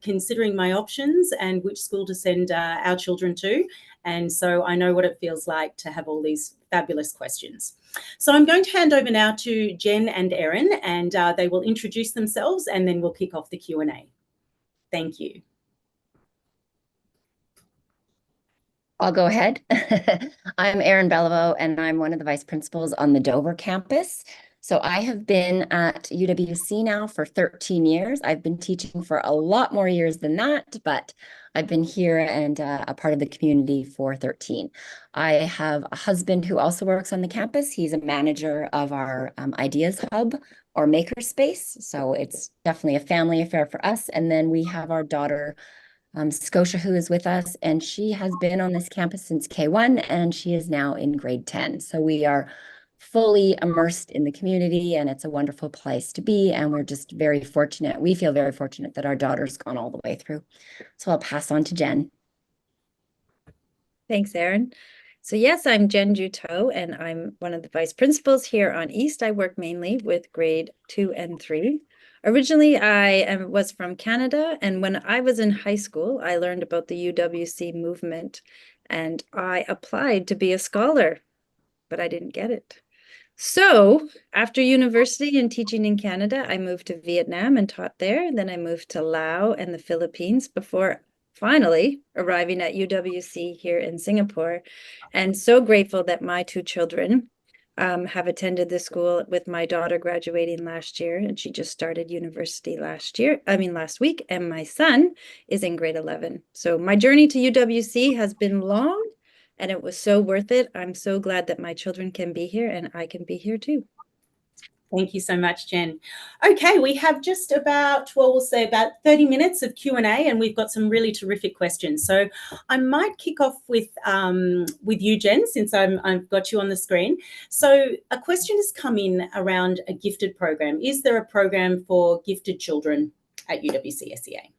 considering my options and which school to send our children to. And so I know what it feels like to have all these fabulous questions. So I'm going to hand over now to Jen and Erin, and they will introduce themselves and then we'll kick off the Q&A. Thank you. I'll go ahead. I'm Erin Beliveau, and I'm one of the vice principals on the Dover campus. So I have been at UWC now for 13 years. I've been teaching for a lot more years than that, but I've been here and a part of the community for 13. I have a husband who also works on the campus. He's a manager of our Ideas Hub or Makerspace. So it's definitely a family affair for us. And then we have our daughter, Scotia, who is with us, and she has been on this campus since K1, and she is now in grade 10. So we are fully immersed in the community, and it's a wonderful place to be. And we're just very fortunate. We feel very fortunate that our daughter's gone all the way through. So I'll pass on to Jen. Thanks, Erin. So yes, I'm Jen Juteau, and I'm one of the vice principals here on East. I work mainly with grade 2 and 3. Originally, I was from Canada, and when I was in high school, I learned about the UWC movement, and I applied to be a scholar, but I didn't get it. So after university and teaching in Canada, I moved to Vietnam and taught there. Then I moved to Laos and the Philippines before finally arriving at UWC here in Singapore. And so grateful that my two children have attended the school, with my daughter graduating last year, and she just started university last week, and my son is in grade 11. So my journey to UWC has been long, and it was so worth it. I'm so glad that my children can be here and I can be here too. Thank you so much, Jen. Okay, we have just about, well, we'll say about 30 minutes of Q&A, and we've got some really terrific questions. So I might kick off with you, Jen, since I've got you on the screen. So a question has come in around a gifted program. Is there a program for gifted children at UWCSEA?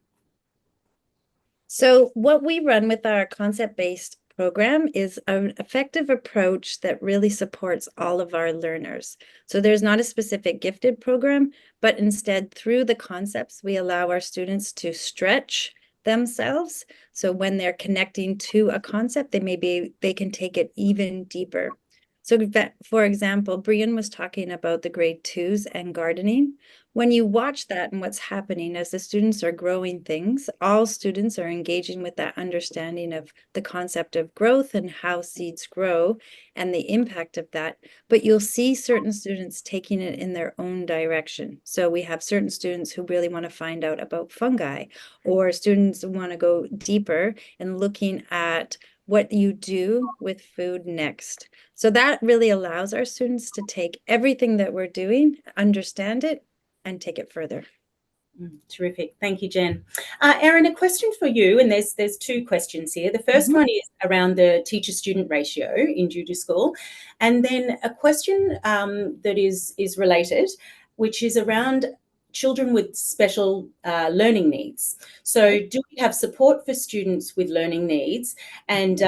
So what we run with our concept-based program is an effective approach that really supports all of our learners. So there's not a specific gifted program, but instead through the concepts, we allow our students to stretch themselves. So when they're connecting to a concept, they can take it even deeper. So for example, Brian was talking about the grade 2s and gardening. When you watch that and what's happening as the students are growing things, all students are engaging with that understanding of the concept of growth and how seeds grow and the impact of that. But you'll see certain students taking it in their own direction. So we have certain students who really want to find out about fungi, or students want to go deeper and looking at what you do with food next. So that really allows our students to take everything that we're doing, understand it, and take it further. Terrific. Thank you, Jen. Erin, a question for you, and there's two questions here. The first one is around the teacher-student ratio in junior school, and then a question that is related, which is around children with special learning needs. So do we have support for students with learning needs? And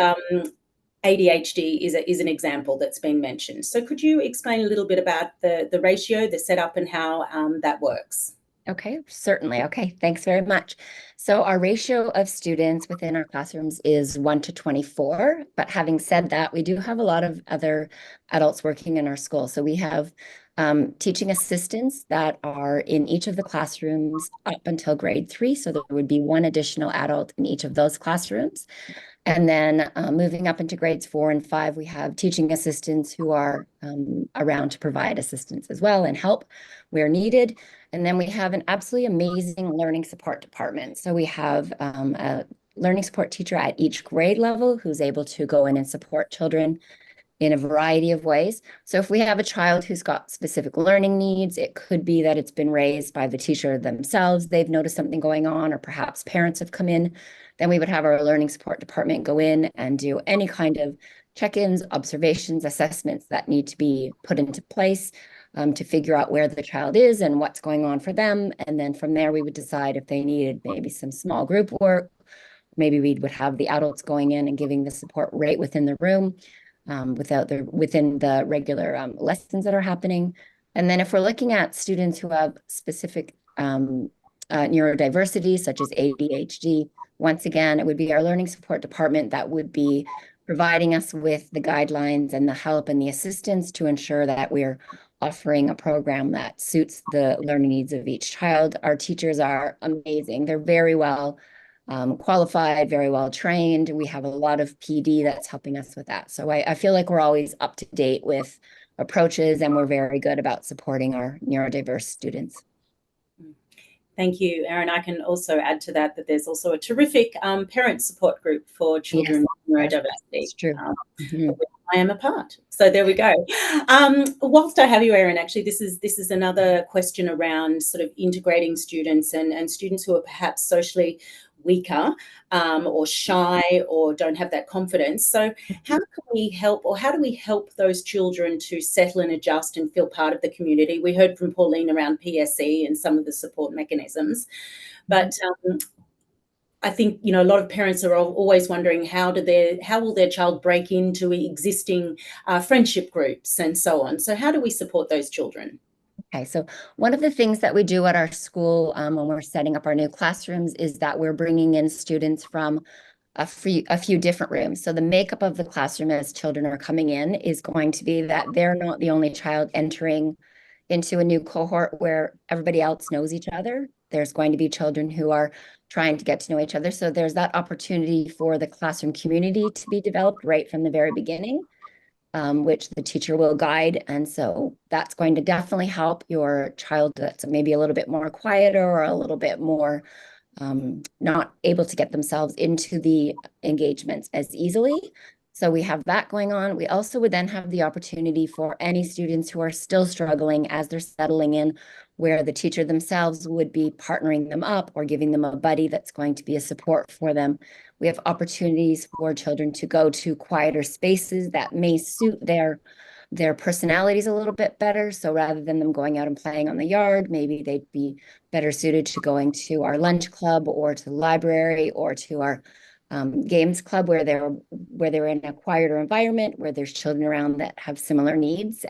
ADHD is an example that's been mentioned. So could you explain a little bit about the ratio, the setup, and how that works? Okay, certainly. Okay, thanks very much. So our ratio of students within our classrooms is 1 to 24. But having said that, we do have a lot of other adults working in our school. So we have teaching assistants that are in each of the classrooms up until grade 3. So there would be one additional adult in each of those classrooms. And then moving up into grades 4 and 5, we have teaching assistants who are around to provide assistance as well and help where needed. And then we have an absolutely amazing learning support department. So we have a learning support teacher at each grade level who's able to go in and support children in a variety of ways. So if we have a child who's got specific learning needs, it could be that it's been raised by the teacher themselves. They've noticed something going on, or perhaps parents have come in. Then we would have our learning support department go in and do any kind of check-ins, observations, assessments that need to be put into place to figure out where the child is and what's going on for them. And then from there, we would decide if they needed maybe some small group work. Maybe we would have the adults going in and giving the support right within the room within the regular lessons that are happening. And then if we're looking at students who have specific neurodiversity, such as ADHD, once again, it would be our learning support department that would be providing us with the guidelines and the help and the assistance to ensure that we're offering a program that suits the learning needs of each child. Our teachers are amazing. They're very well qualified, very well trained. We have a lot of PD that's helping us with that. So I feel like we're always up to date with approaches, and we're very good about supporting our neurodiverse students. Thank you, Erin. I can also add to that there's also a terrific parent support group for children with neurodiversity. That's true. I am a part. So there we go. Whilst I have you, Erin, actually, this is another question around sort of integrating students and students who are perhaps socially weaker or shy or don't have that confidence. So how can we help, or how do we help those children to settle and adjust and feel part of the community? We heard from Pauline around PSE and some of the support mechanisms, but I think, you know, a lot of parents are always wondering how will their child break into existing friendship groups and so on. So how do we support those children? Okay, so one of the things that we do at our school when we're setting up our new classrooms is that we're bringing in students from a few different rooms. So the makeup of the classroom as children are coming in is going to be that they're not the only child entering into a new cohort where everybody else knows each other. There's going to be children who are trying to get to know each other. So there's that opportunity for the classroom community to be developed right from the very beginning, which the teacher will guide. And so that's going to definitely help your child that's maybe a little bit more quieter or a little bit more not able to get themselves into the engagements as easily. So we have that going on. We also would then have the opportunity for any students who are still struggling as they're settling in, where the teacher themselves would be partnering them up or giving them a buddy that's going to be a support for them. We have opportunities for children to go to quieter spaces that may suit their personalities a little bit better. So rather than them going out and playing on the yard, maybe they'd be better suited to going to our lunch club or to the library or to our games club, where they're in a quieter environment, where there's children around that have similar needs,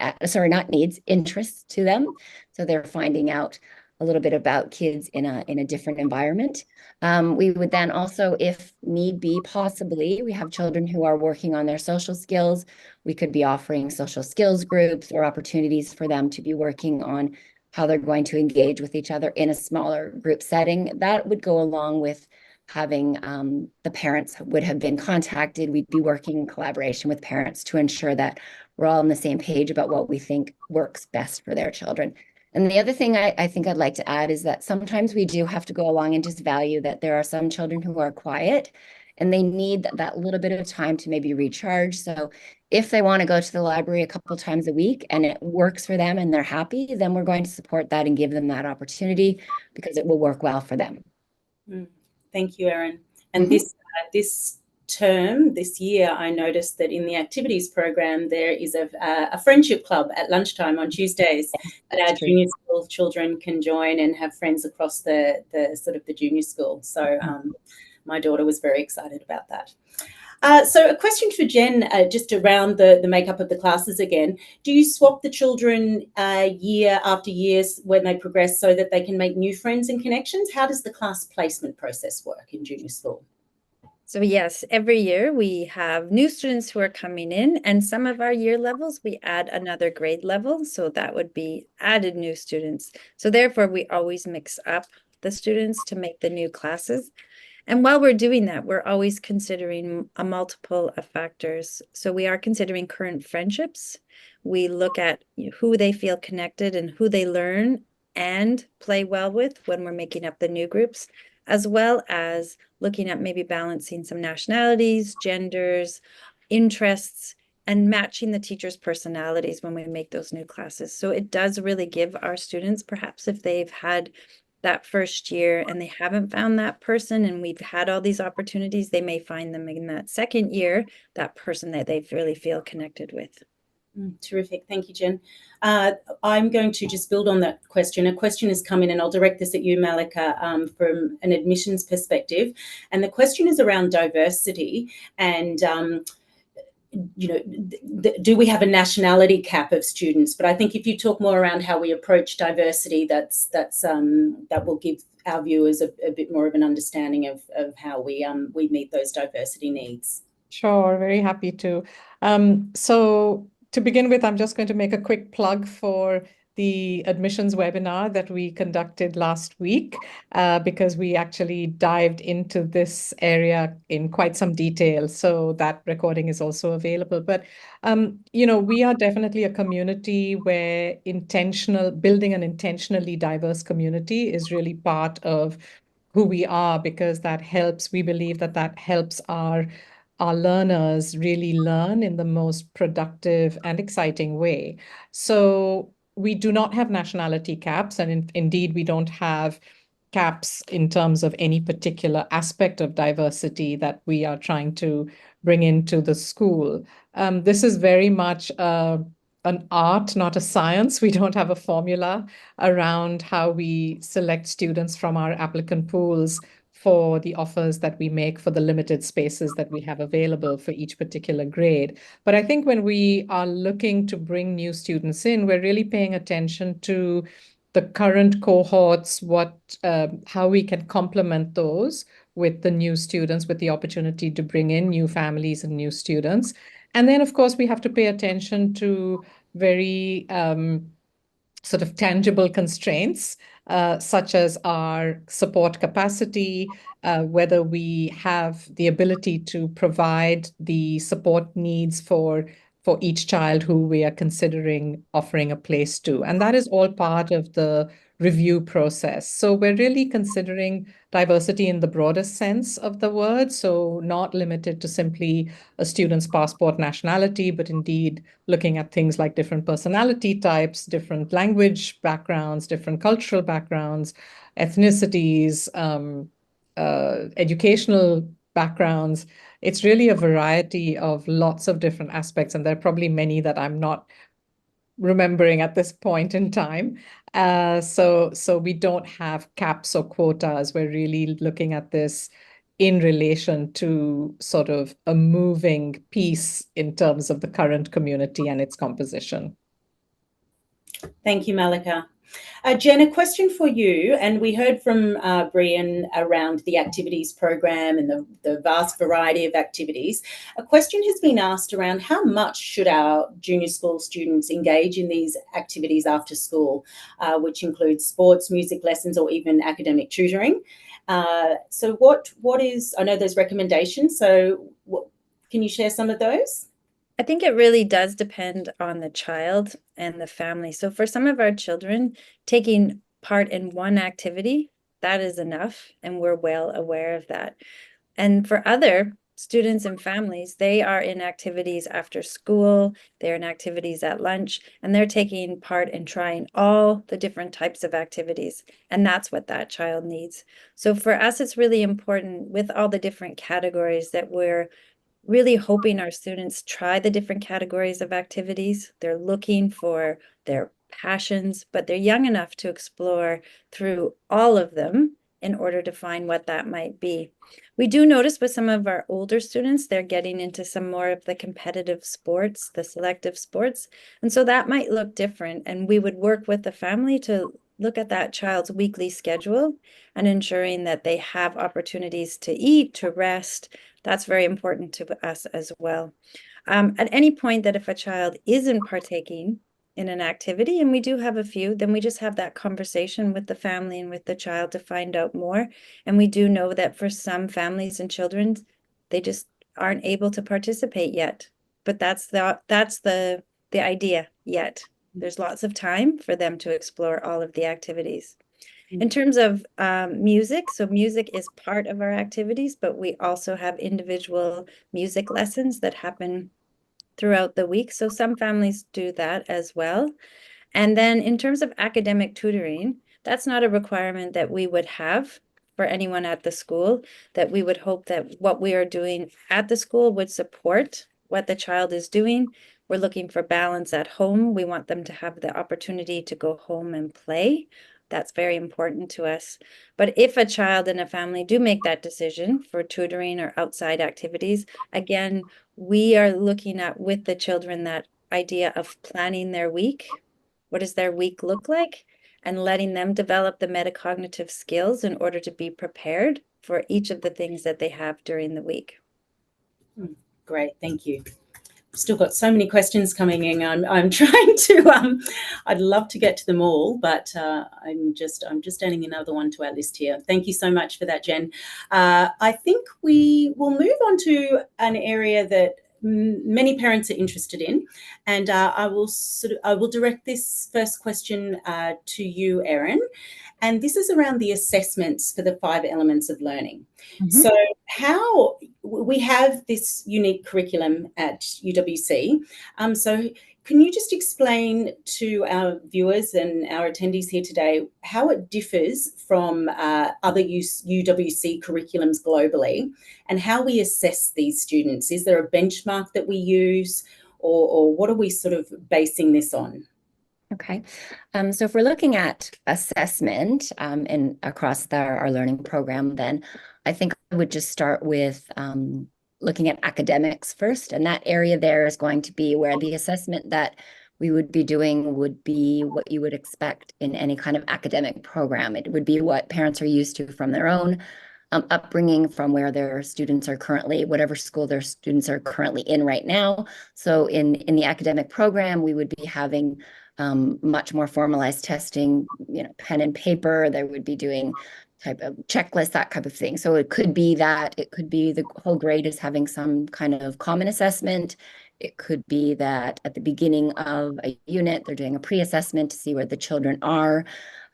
interests to them. So they're finding out a little bit about kids in a different environment. We would then also, if need be, possibly, we have children who are working on their social skills. We could be offering social skills groups or opportunities for them to be working on how they're going to engage with each other in a smaller group setting. That would go along with having the parents would have been contacted. We'd be working in collaboration with parents to ensure that we're all on the same page about what we think works best for their children. And the other thing I think I'd like to add is that sometimes we do have to go along and just value that there are some children who are quiet and they need that little bit of time to maybe recharge. So if they want to go to the library a couple times a week and it works for them and they're happy, then we're going to support that and give them that opportunity because it will work well for them. Thank you, Erin. And this term, this year, I noticed that in the activities program, there is a friendship club at lunchtime on Tuesdays that our junior school children can join and have friends across the sort of the junior school. So my daughter was very excited about that. So a question for Jen, just around the makeup of the classes again. Do you swap the children year after year when they progress so that they can make new friends and connections? How does the class placement process work in junior school? So yes, every year we have new students who are coming in, and some of our year levels, we add another grade level. So that would be added new students. So therefore, we always mix up the students to make the new classes. And while we're doing that, we're always considering a multiple of factors. So we are considering current friendships. We look at who they feel connected and who they learn and play well with when we're making up the new groups, as well as looking at maybe balancing some nationalities, genders, interests, and matching the teachers' personalities when we make those new classes. So it does really give our students, perhaps if they've had that first year and they haven't found that person and we've had all these opportunities, they may find them in that second year, that person that they really feel connected with. Terrific. Thank you, Jen. I'm going to just build on that question. A question has come in, and I'll direct this at you, Malika, from an admissions perspective. And the question is around diversity and do we have a nationality cap of students? But I think if you talk more around how we approach diversity, that will give our viewers a bit more of an understanding of how we meet those diversity needs. Sure, very happy to. So to begin with, I'm just going to make a quick plug for the admissions webinar that we conducted last week, because we actually dived into this area in quite some detail. So that recording is also available. But, we are definitely a community where building an intentionally diverse community is really part of who we are, because we believe that helps our learners really learn in the most productive and exciting way. So we do not have nationality caps, and indeed we don't have caps in terms of any particular aspect of diversity that we are trying to bring into the school. This is very much an art, not a science. We don't have a formula around how we select students from our applicant pools for the offers that we make for the limited spaces that we have available for each particular grade. But I think when we are looking to bring new students in, we're really paying attention to the current cohorts, how we can complement those with the new students, with the opportunity to bring in new families and new students. And then, of course, we have to pay attention to very sort of tangible constraints, such as our support capacity, whether we have the ability to provide the support needs for each child who we are considering offering a place to. And that is all part of the review process. So we're really considering diversity in the broadest sense of the word, so not limited to simply a student's passport nationality, but indeed looking at things like different personality types, different language backgrounds, different cultural backgrounds, ethnicities, educational backgrounds. It's really a variety of lots of different aspects, and there are probably many that I'm not remembering at this point in time. So we don't have caps or quotas. We're really looking at this in relation to sort of a moving piece in terms of the current community and its composition. Thank you, Malika. Jen, a question for you, and we heard from Brian around the activities program and the vast variety of activities. A question has been asked around how much should our junior school students engage in these activities after school, which includes sports, music lessons, or even academic tutoring. So what is, I know there's recommendations, so can you share some of those? I think it really does depend on the child and the family. So for some of our children, taking part in one activity, that is enough, and we're well aware of that. And for other students and families, they are in activities after school, they're in activities at lunch, and they're taking part in trying all the different types of activities. And that's what that child needs. So for us, it's really important with all the different categories that we're really hoping our students try the different categories of activities. They're looking for their passions, but they're young enough to explore through all of them in order to find what that might be. We do notice with some of our older students, they're getting into some more of the competitive sports, the selective sports. And so that might look different. And we would work with the family to look at that child's weekly schedule and ensuring that they have opportunities to eat, to rest. That's very important to us as well. At any point that if a child isn't partaking in an activity, and we do have a few, then we just have that conversation with the family and with the child to find out more. And we do know that for some families and children, they just aren't able to participate yet. But that's the idea yet. There's lots of time for them to explore all of the activities. In terms of music, so music is part of our activities, but we also have individual music lessons that happen throughout the week. So some families do that as well. And then in terms of academic tutoring, that's not a requirement that we would have for anyone at the school, that we would hope that what we are doing at the school would support what the child is doing. We're looking for balance at home. We want them to have the opportunity to go home and play. That's very important to us. But if a child and a family do make that decision for tutoring or outside activities, again, we are looking at with the children that idea of planning their week. What does their week look like? And letting them develop the metacognitive skills in order to be prepared for each of the things that they have during the week. Great, thank you. Still got so many questions coming in. I'm trying to I'd love to get to them all, but I'm just adding another one to our list here. Thank you so much for that, Jen. I think we will move on to an area that many parents are interested in, and I will direct this first question to you, Erin. And this is around the assessments for the 5 elements of learning. So how we have this unique curriculum at UWC. So can you just explain to our viewers and our attendees here today how it differs from other UWC curriculums globally and how we assess these students? Is there a benchmark that we use, or what are we sort of basing this on? Okay, so if we're looking at assessment and across our learning program, then I think I would just start with looking at academics first. And that area there is going to be where the assessment that we would be doing would be what you would expect in any kind of academic program. It would be what parents are used to from their own upbringing, from where their students are currently, whatever school their students are currently in right now. So in the academic program, we would be having much more formalized testing, pen and paper. They would be doing type of checklist, that type of thing. So it could be that, it could be the whole grade is having some kind of common assessment. It could be that at the beginning of a unit, they're doing a pre-assessment to see where the children are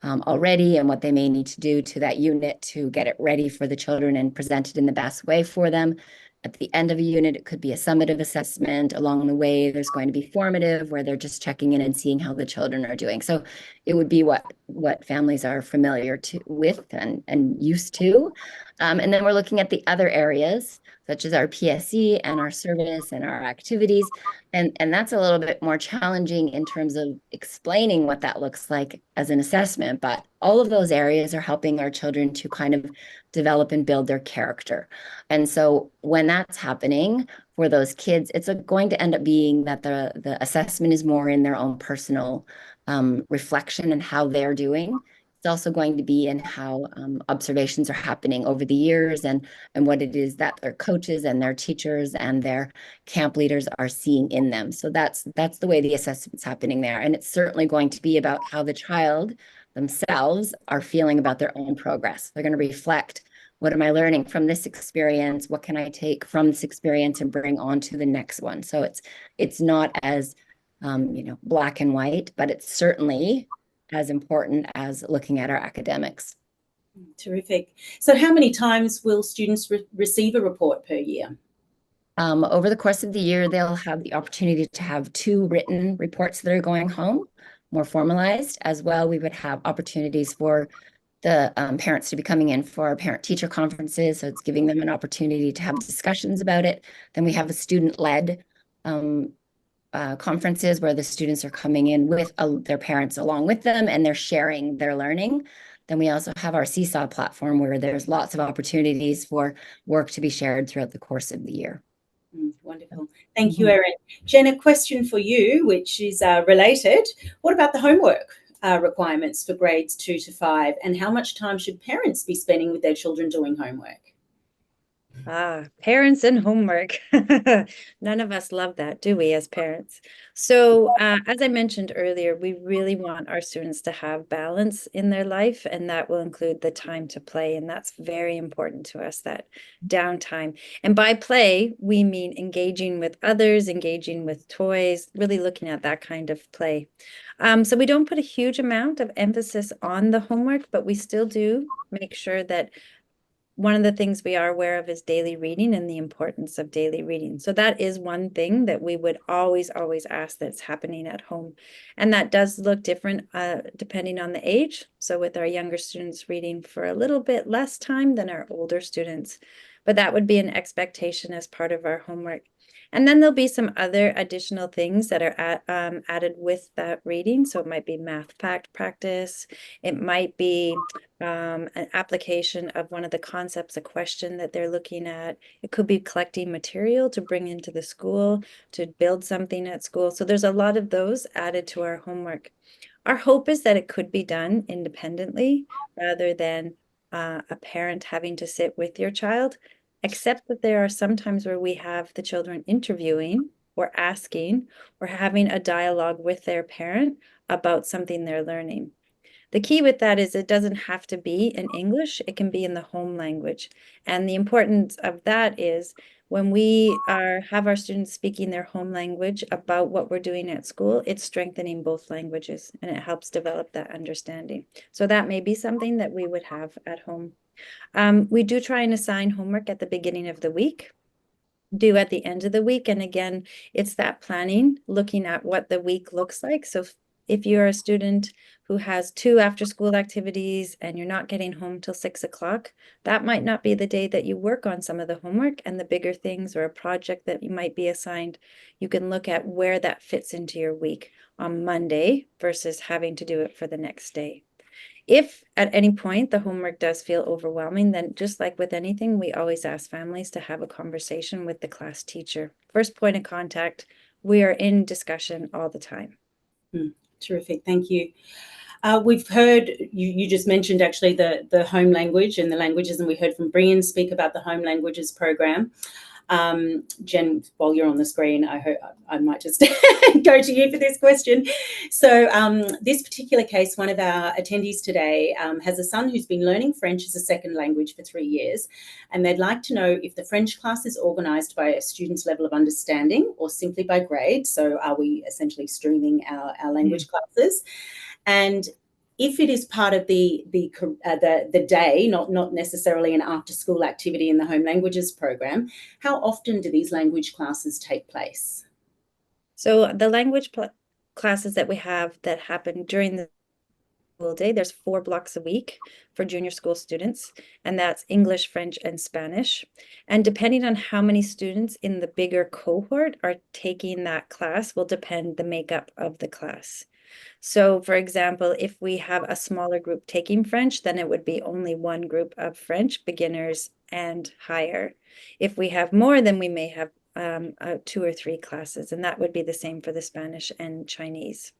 already and what they may need to do to that unit to get it ready for the children and present it in the best way for them. At the end of a unit, it could be a summative assessment. Along the way, there's going to be formative, where they're just checking in and seeing how the children are doing. So it would be what families are familiar with and used to. And then we're looking at the other areas, such as our PSE and our service and our activities. And that's a little bit more challenging in terms of explaining what that looks like as an assessment. But all of those areas are helping our children to kind of develop and build their character. And so when that's happening for those kids, it's going to end up being that the assessment is more in their own personal reflection and how they're doing. It's also going to be in how observations are happening over the years and what it is that their coaches and their teachers and their camp leaders are seeing in them. So that's the way the assessment's happening there. And it's certainly going to be about how the child themselves are feeling about their own progress. They're going to reflect, what am I learning from this experience? What can I take from this experience and bring on to the next one? So it's not as black and white, but it's certainly as important as looking at our academics. Terrific. So how many times will students receive a report per year? Over the course of the year, they'll have the opportunity to have 2 written reports that are going home, more formalized. As well, we would have opportunities for the parents to be coming in for our parent-teacher conferences. So it's giving them an opportunity to have discussions about it. Then we have a student-led conferences where the students are coming in with their parents along with them, and they're sharing their learning. Then we also have our Seesaw platform, where there's lots of opportunities for work to be shared throughout the course of the year. Wonderful. Thank you, Erin. Jen, a question for you, which is related. What about the homework requirements for grades 2 to 5, and how much time should parents be spending with their children doing homework? Parents and homework. None of us love that, do we, as parents? So as I mentioned earlier, we really want our students to have balance in their life, and that will include the time to play. And that's very important to us, that downtime. And by play, we mean engaging with others, engaging with toys, really looking at that kind of play. So we don't put a huge amount of emphasis on the homework, but we still do make sure that one of the things we are aware of is daily reading and the importance of daily reading. So that is one thing that we would always ask that's happening at home. And that does look different depending on the age. So with our younger students reading for a little bit less time than our older students. But that would be an expectation as part of our homework. And then there'll be some other additional things that are added with that reading. So it might be math fact practice. It might be an application of one of the concepts, a question that they're looking at. It could be collecting material to bring into the school, to build something at school. So there's a lot of those added to our homework. Our hope is that it could be done independently rather than a parent having to sit with your child, except that there are some times where we have the children interviewing or asking or having a dialogue with their parent about something they're learning. The key with that is it doesn't have to be in English, it can be in the home language. And the importance of that is when we have our students speaking their home language about what we're doing at school, it's strengthening both languages and it helps develop that understanding. So that may be something that we would have at home. We do try and assign homework at the beginning of the week, due at the end of the week. And again, it's that planning, looking at what the week looks like. So if you're a student who has 2 after-school activities and you're not getting home till 6 o'clock, that might not be the day that you work on some of the homework and the bigger things or a project that you might be assigned. You can look at where that fits into your week on Monday versus having to do it for the next day. If at any point the homework does feel overwhelming, then just like with anything, we always ask families to have a conversation with the class teacher. First point of contact, we are in discussion all the time. Terrific, thank you. We've heard, you just mentioned actually the home language and the languages, and we heard from Brian speak about the home languages program. Jen, while you're on the screen, I hope I might just go to you for this question. So this particular case, one of our attendees today has a son who's been learning French as a second language for 3 years, and they'd like to know if the French class is organised by a student's level of understanding or simply by grade. So are we essentially streaming our language classes? And if it is part of the day, not necessarily an after-school activity in the home languages program, how often do these language classes take place? So the language classes that we have that happen during the school day, there's 4 blocks a week for junior school students, and that's English, French, and Spanish. And depending on how many students in the bigger cohort are taking that class will depend the makeup of the class. So for example, if we have a smaller group taking French, then it would be only 1 group of French beginners and higher. If we have more, then we may have 2 or 3 classes, and that would be the same for the Spanish and Chinese.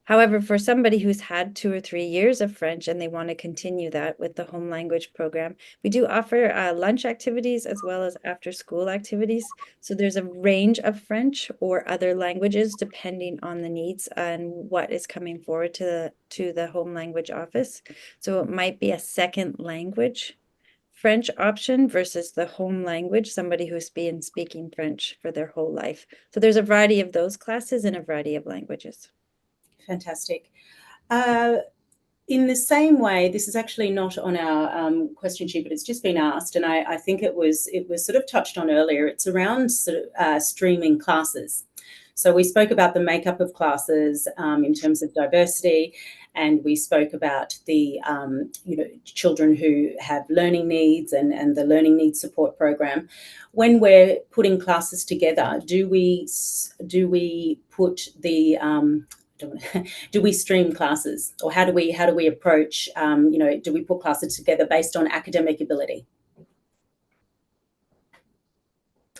However, for somebody who's had 2 or 3 years of French and they want to continue that with the home language program, we do offer lunch activities as well as after-school activities. So there's a range of French or other languages depending on the needs and what is coming forward to the home language office. So it might be a second language French option versus the home language, somebody who's been speaking French for their whole life. So there's a variety of those classes in a variety of languages. Fantastic. In the same way, this is actually not on our question sheet, but it's just been asked, and I think it was sort of touched on earlier. It's around sort of streaming classes. So we spoke about the makeup of classes in terms of diversity, and we spoke about the children who have learning needs and the learning needs support program. When we're putting classes together, do we put the do we stream classes, or how do we approach, do we put classes together based on academic ability?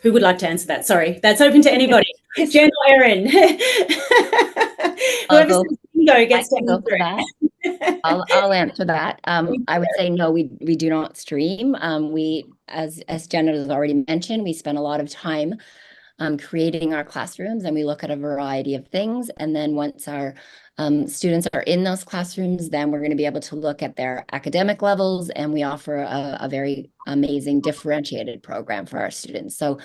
Who would like to answer that? Sorry, that's open to anybody. Jen or Erin? Whoever's go gets to answer that. I'll answer that. I would say no, we do not stream. We, as Jen has already mentioned, we spend a lot of time creating our classrooms, and we look at a variety of things. And then once our students are in those classrooms, then we're going to be able to look at their academic levels, and we offer a very amazing differentiated program for our students. So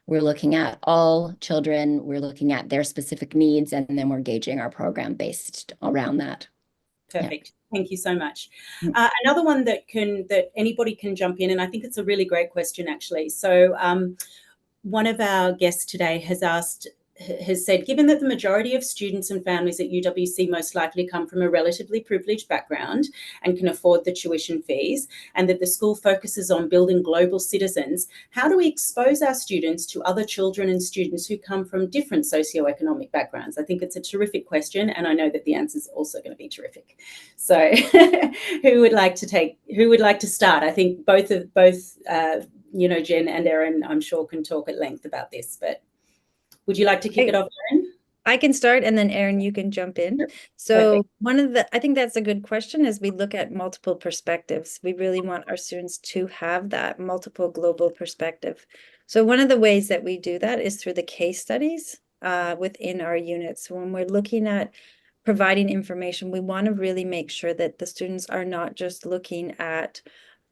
we're looking at all children, we're looking at their specific needs, and then we're gauging our program based around that. Perfect. Thank you so much. Another one that anybody can jump in, and I think it's a really great question, actually. So one of our guests today has said, given that the majority of students and families at UWC most likely come from a relatively privileged background and can afford the tuition fees, and that the school focuses on building global citizens, how do we expose our students to other children and students who come from different socioeconomic backgrounds? I think it's a terrific question, and I know that the answer is also going to be terrific. So who would like to start? I think both Jen and Erin, I'm sure, can talk at length about this, but would you like to kick it off, Erin? I can start, and then Erin, you can jump in. So I think that's a good question as we look at multiple perspectives. We really want our students to have that multiple global perspective. So one of the ways that we do that is through the case studies within our units. When we're looking at providing information, we want to really make sure that the students are not just looking at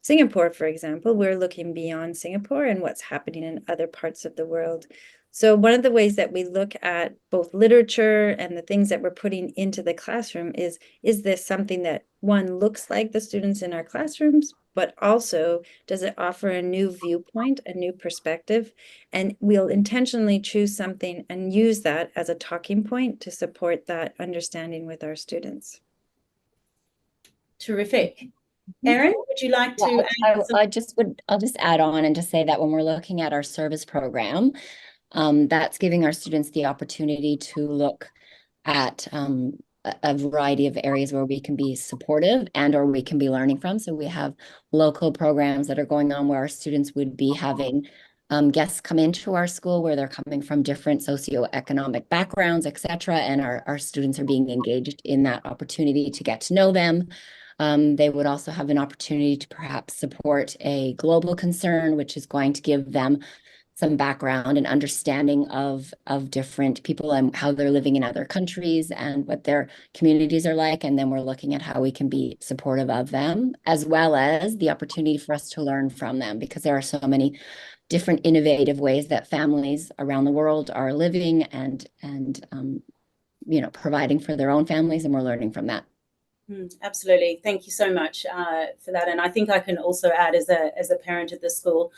Singapore, for example. We're looking beyond Singapore and what's happening in other parts of the world. So one of the ways that we look at both literature and the things that we're putting into the classroom is this something that, one, looks like the students in our classrooms, but also does it offer a new viewpoint, a new perspective? And we'll intentionally choose something and use that as a talking point to support that understanding with our students. Terrific. Erin, would you like to add I'll just add on and just say that when we're looking at our service program, that's giving our students the opportunity to look at a variety of areas where we can be supportive and or we can be learning from. So we have local programs that are going on where our students would be having guests come into our school where they're coming from different socioeconomic backgrounds, etc. And our students are being engaged in that opportunity to get to know them. They would also have an opportunity to perhaps support a global concern, which is going to give them some background and understanding of different people and how they're living in other countries and what their communities are like. And then we're looking at how we can be supportive of them, as well as the opportunity for us to learn from them, because there are so many different innovative ways that families around the world are living and providing for their own families, and we're learning from that. Absolutely. Thank you so much for that. And I think I can also add, as a parent at the school,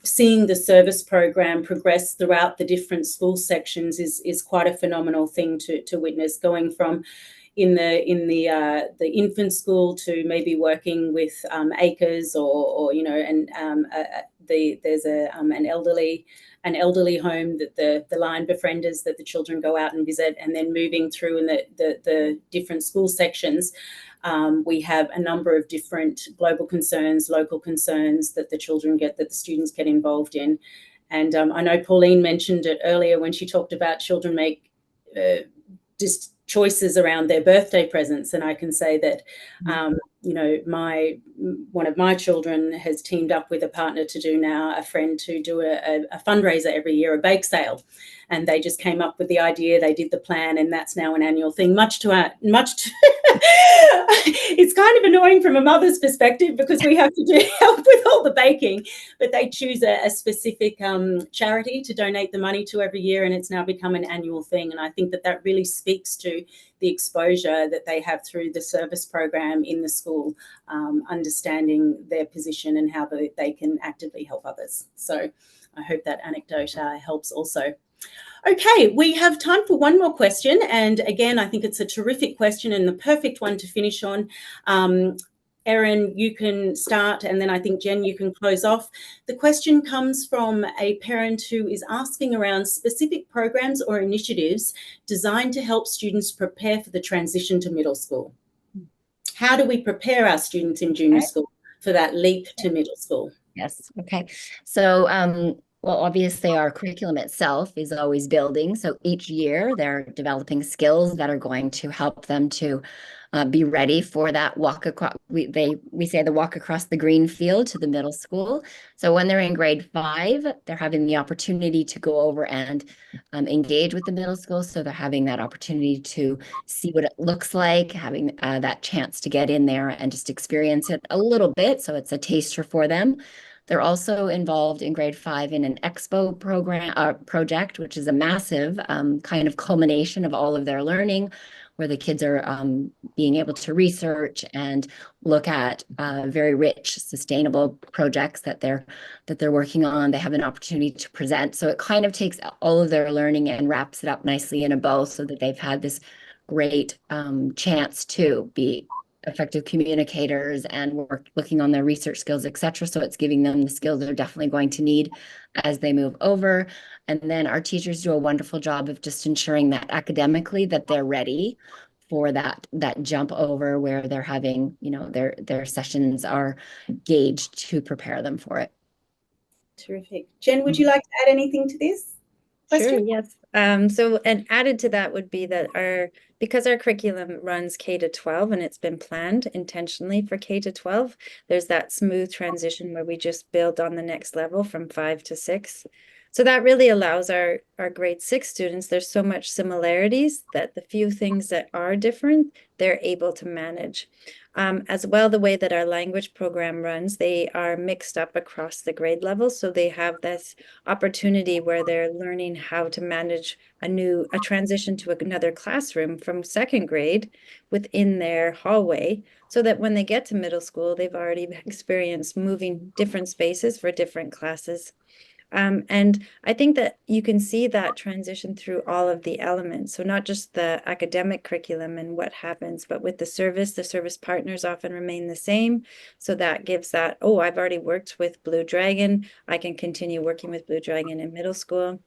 seeing the service program progress throughout the different school sections is quite a phenomenal thing to witness, going from in the infant school to maybe working with acres or there's an elderly home that the Lion Befrienders that the children go out and visit, and then moving through in the different school sections. We have a number of different global concerns, local concerns that the students get involved in. And I know Pauline mentioned it earlier when she talked about children make just choices around their birthday presents. And I can say that, one of my children has teamed up with a partner to do now, a friend to do a fundraiser every year, a bake sale. And they just came up with the idea, they did the plan, and that's now an annual thing, it's kind of annoying from a mother's perspective because we have to help with all the baking, but they choose a specific charity to donate the money to every year, and it's now become an annual thing. And I think that really speaks to the exposure that they have through the service program in the school, understanding their position and how they can actively help others. So I hope that anecdote helps also. Okay, we have time for one more question. And again, I think it's a terrific question and the perfect one to finish on. Erin, you can start, and then I think, Jen, you can close off. The question comes from a parent who is asking around specific programs or initiatives designed to help students prepare for the transition to middle school. How do we prepare our students in junior school for that leap to middle school? Yes, okay. So, well, obviously our curriculum itself is always building. So each year they're developing skills that are going to help them to be ready for that walk across. We say the walk across the green field to the middle school. So when they're in grade 5, they're having the opportunity to go over and engage with the middle school. So they're having that opportunity to see what it looks like, having that chance to get in there and just experience it a little bit. So it's a taster for them. They're also involved in grade 5 in an expo project, which is a massive kind of culmination of all of their learning, where the kids are being able to research and look at very rich, sustainable projects that they're working on. They have an opportunity to present. So it kind of takes all of their learning and wraps it up nicely in a bow so that they've had this great chance to be effective communicators and work looking on their research skills, etc. So it's giving them the skills they're definitely going to need as they move over. And then our teachers do a wonderful job of just ensuring that academically that they're ready for that jump over where they're having, you know, their sessions are gauged to prepare them for it. Terrific. Jen, would you like to add anything to this question? Sure, yes. So, and added to that would be that because our curriculum runs K to 12 and it's been planned intentionally for K to 12, there's that smooth transition where we just build on the next level from 5 to 6. So that really allows our grade 6 students, there's so much similarities that the few things that are different, they're able to manage. As well, the way that our language program runs, they are mixed up across the grade levels. So they have this opportunity where they're learning how to manage a transition to another classroom from second grade within their hallway, so that when they get to middle school, they've already experienced moving different spaces for different classes. And I think that you can see that transition through all of the elements. So not just the academic curriculum and what happens, but with the service partners often remain the same. So that gives that, oh, I've already worked with Blue Dragon. I can continue working with Blue Dragon in middle school.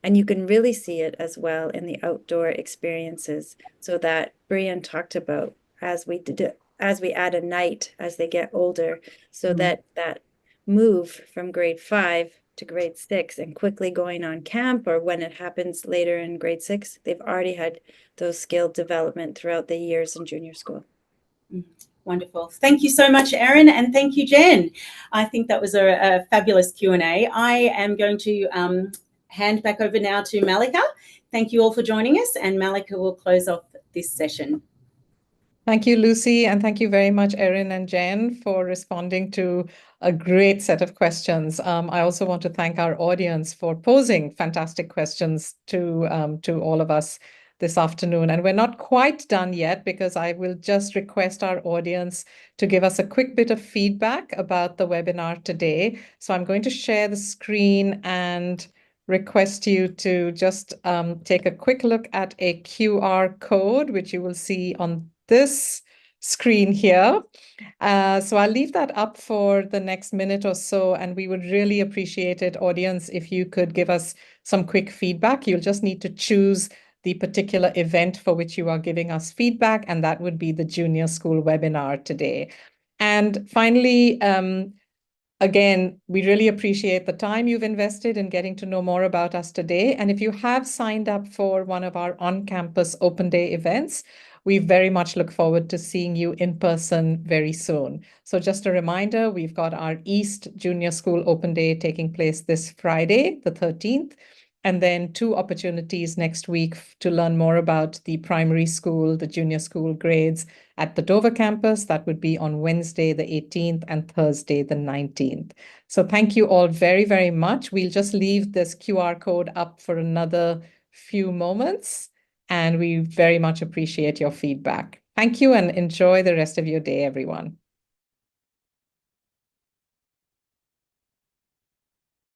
And you can really see it as well in the outdoor experiences. So that Brian talked about as we add a night as they get older, so that move from grade 5 to grade 6 and quickly going on camp, or when it happens later in grade 6, they've already had those skill development throughout the years in junior school. Wonderful. Thank you so much, Erin, and thank you, Jen. I think that was a fabulous Q&A. I am going to hand back over now to Malika. Thank you all for joining us, and Malika will close off this session. Thank you, Lucy, and thank you very much, Erin and Jen, for responding to a great set of questions. I also want to thank our audience for posing fantastic questions to all of us this afternoon. And we're not quite done yet, because I will just request our audience to give us a quick bit of feedback about the webinar today. So I'm going to share the screen and request you to just take a quick look at a QR code, which you will see on this screen here. So I'll leave that up for the next minute or so, and we would really appreciate it, audience, if you could give us some quick feedback. You'll just need to choose the particular event for which you are giving us feedback, and that would be the Junior School webinar today. And finally, again, we really appreciate the time you've invested in getting to know more about us today. And if you have signed up for one of our on-campus open day events, we very much look forward to seeing you in person very soon. So just a reminder, we've got our East Junior School Open Day taking place this Friday, the 13th, and then 2 opportunities next week to learn more about the primary school, the junior school grades at the Dover campus. That would be on Wednesday, the 18th, and Thursday, the 19th. So thank you all very, very much. We'll just leave this QR code up for another few moments, and we very much appreciate your feedback. Thank you, and enjoy the rest of your day, everyone.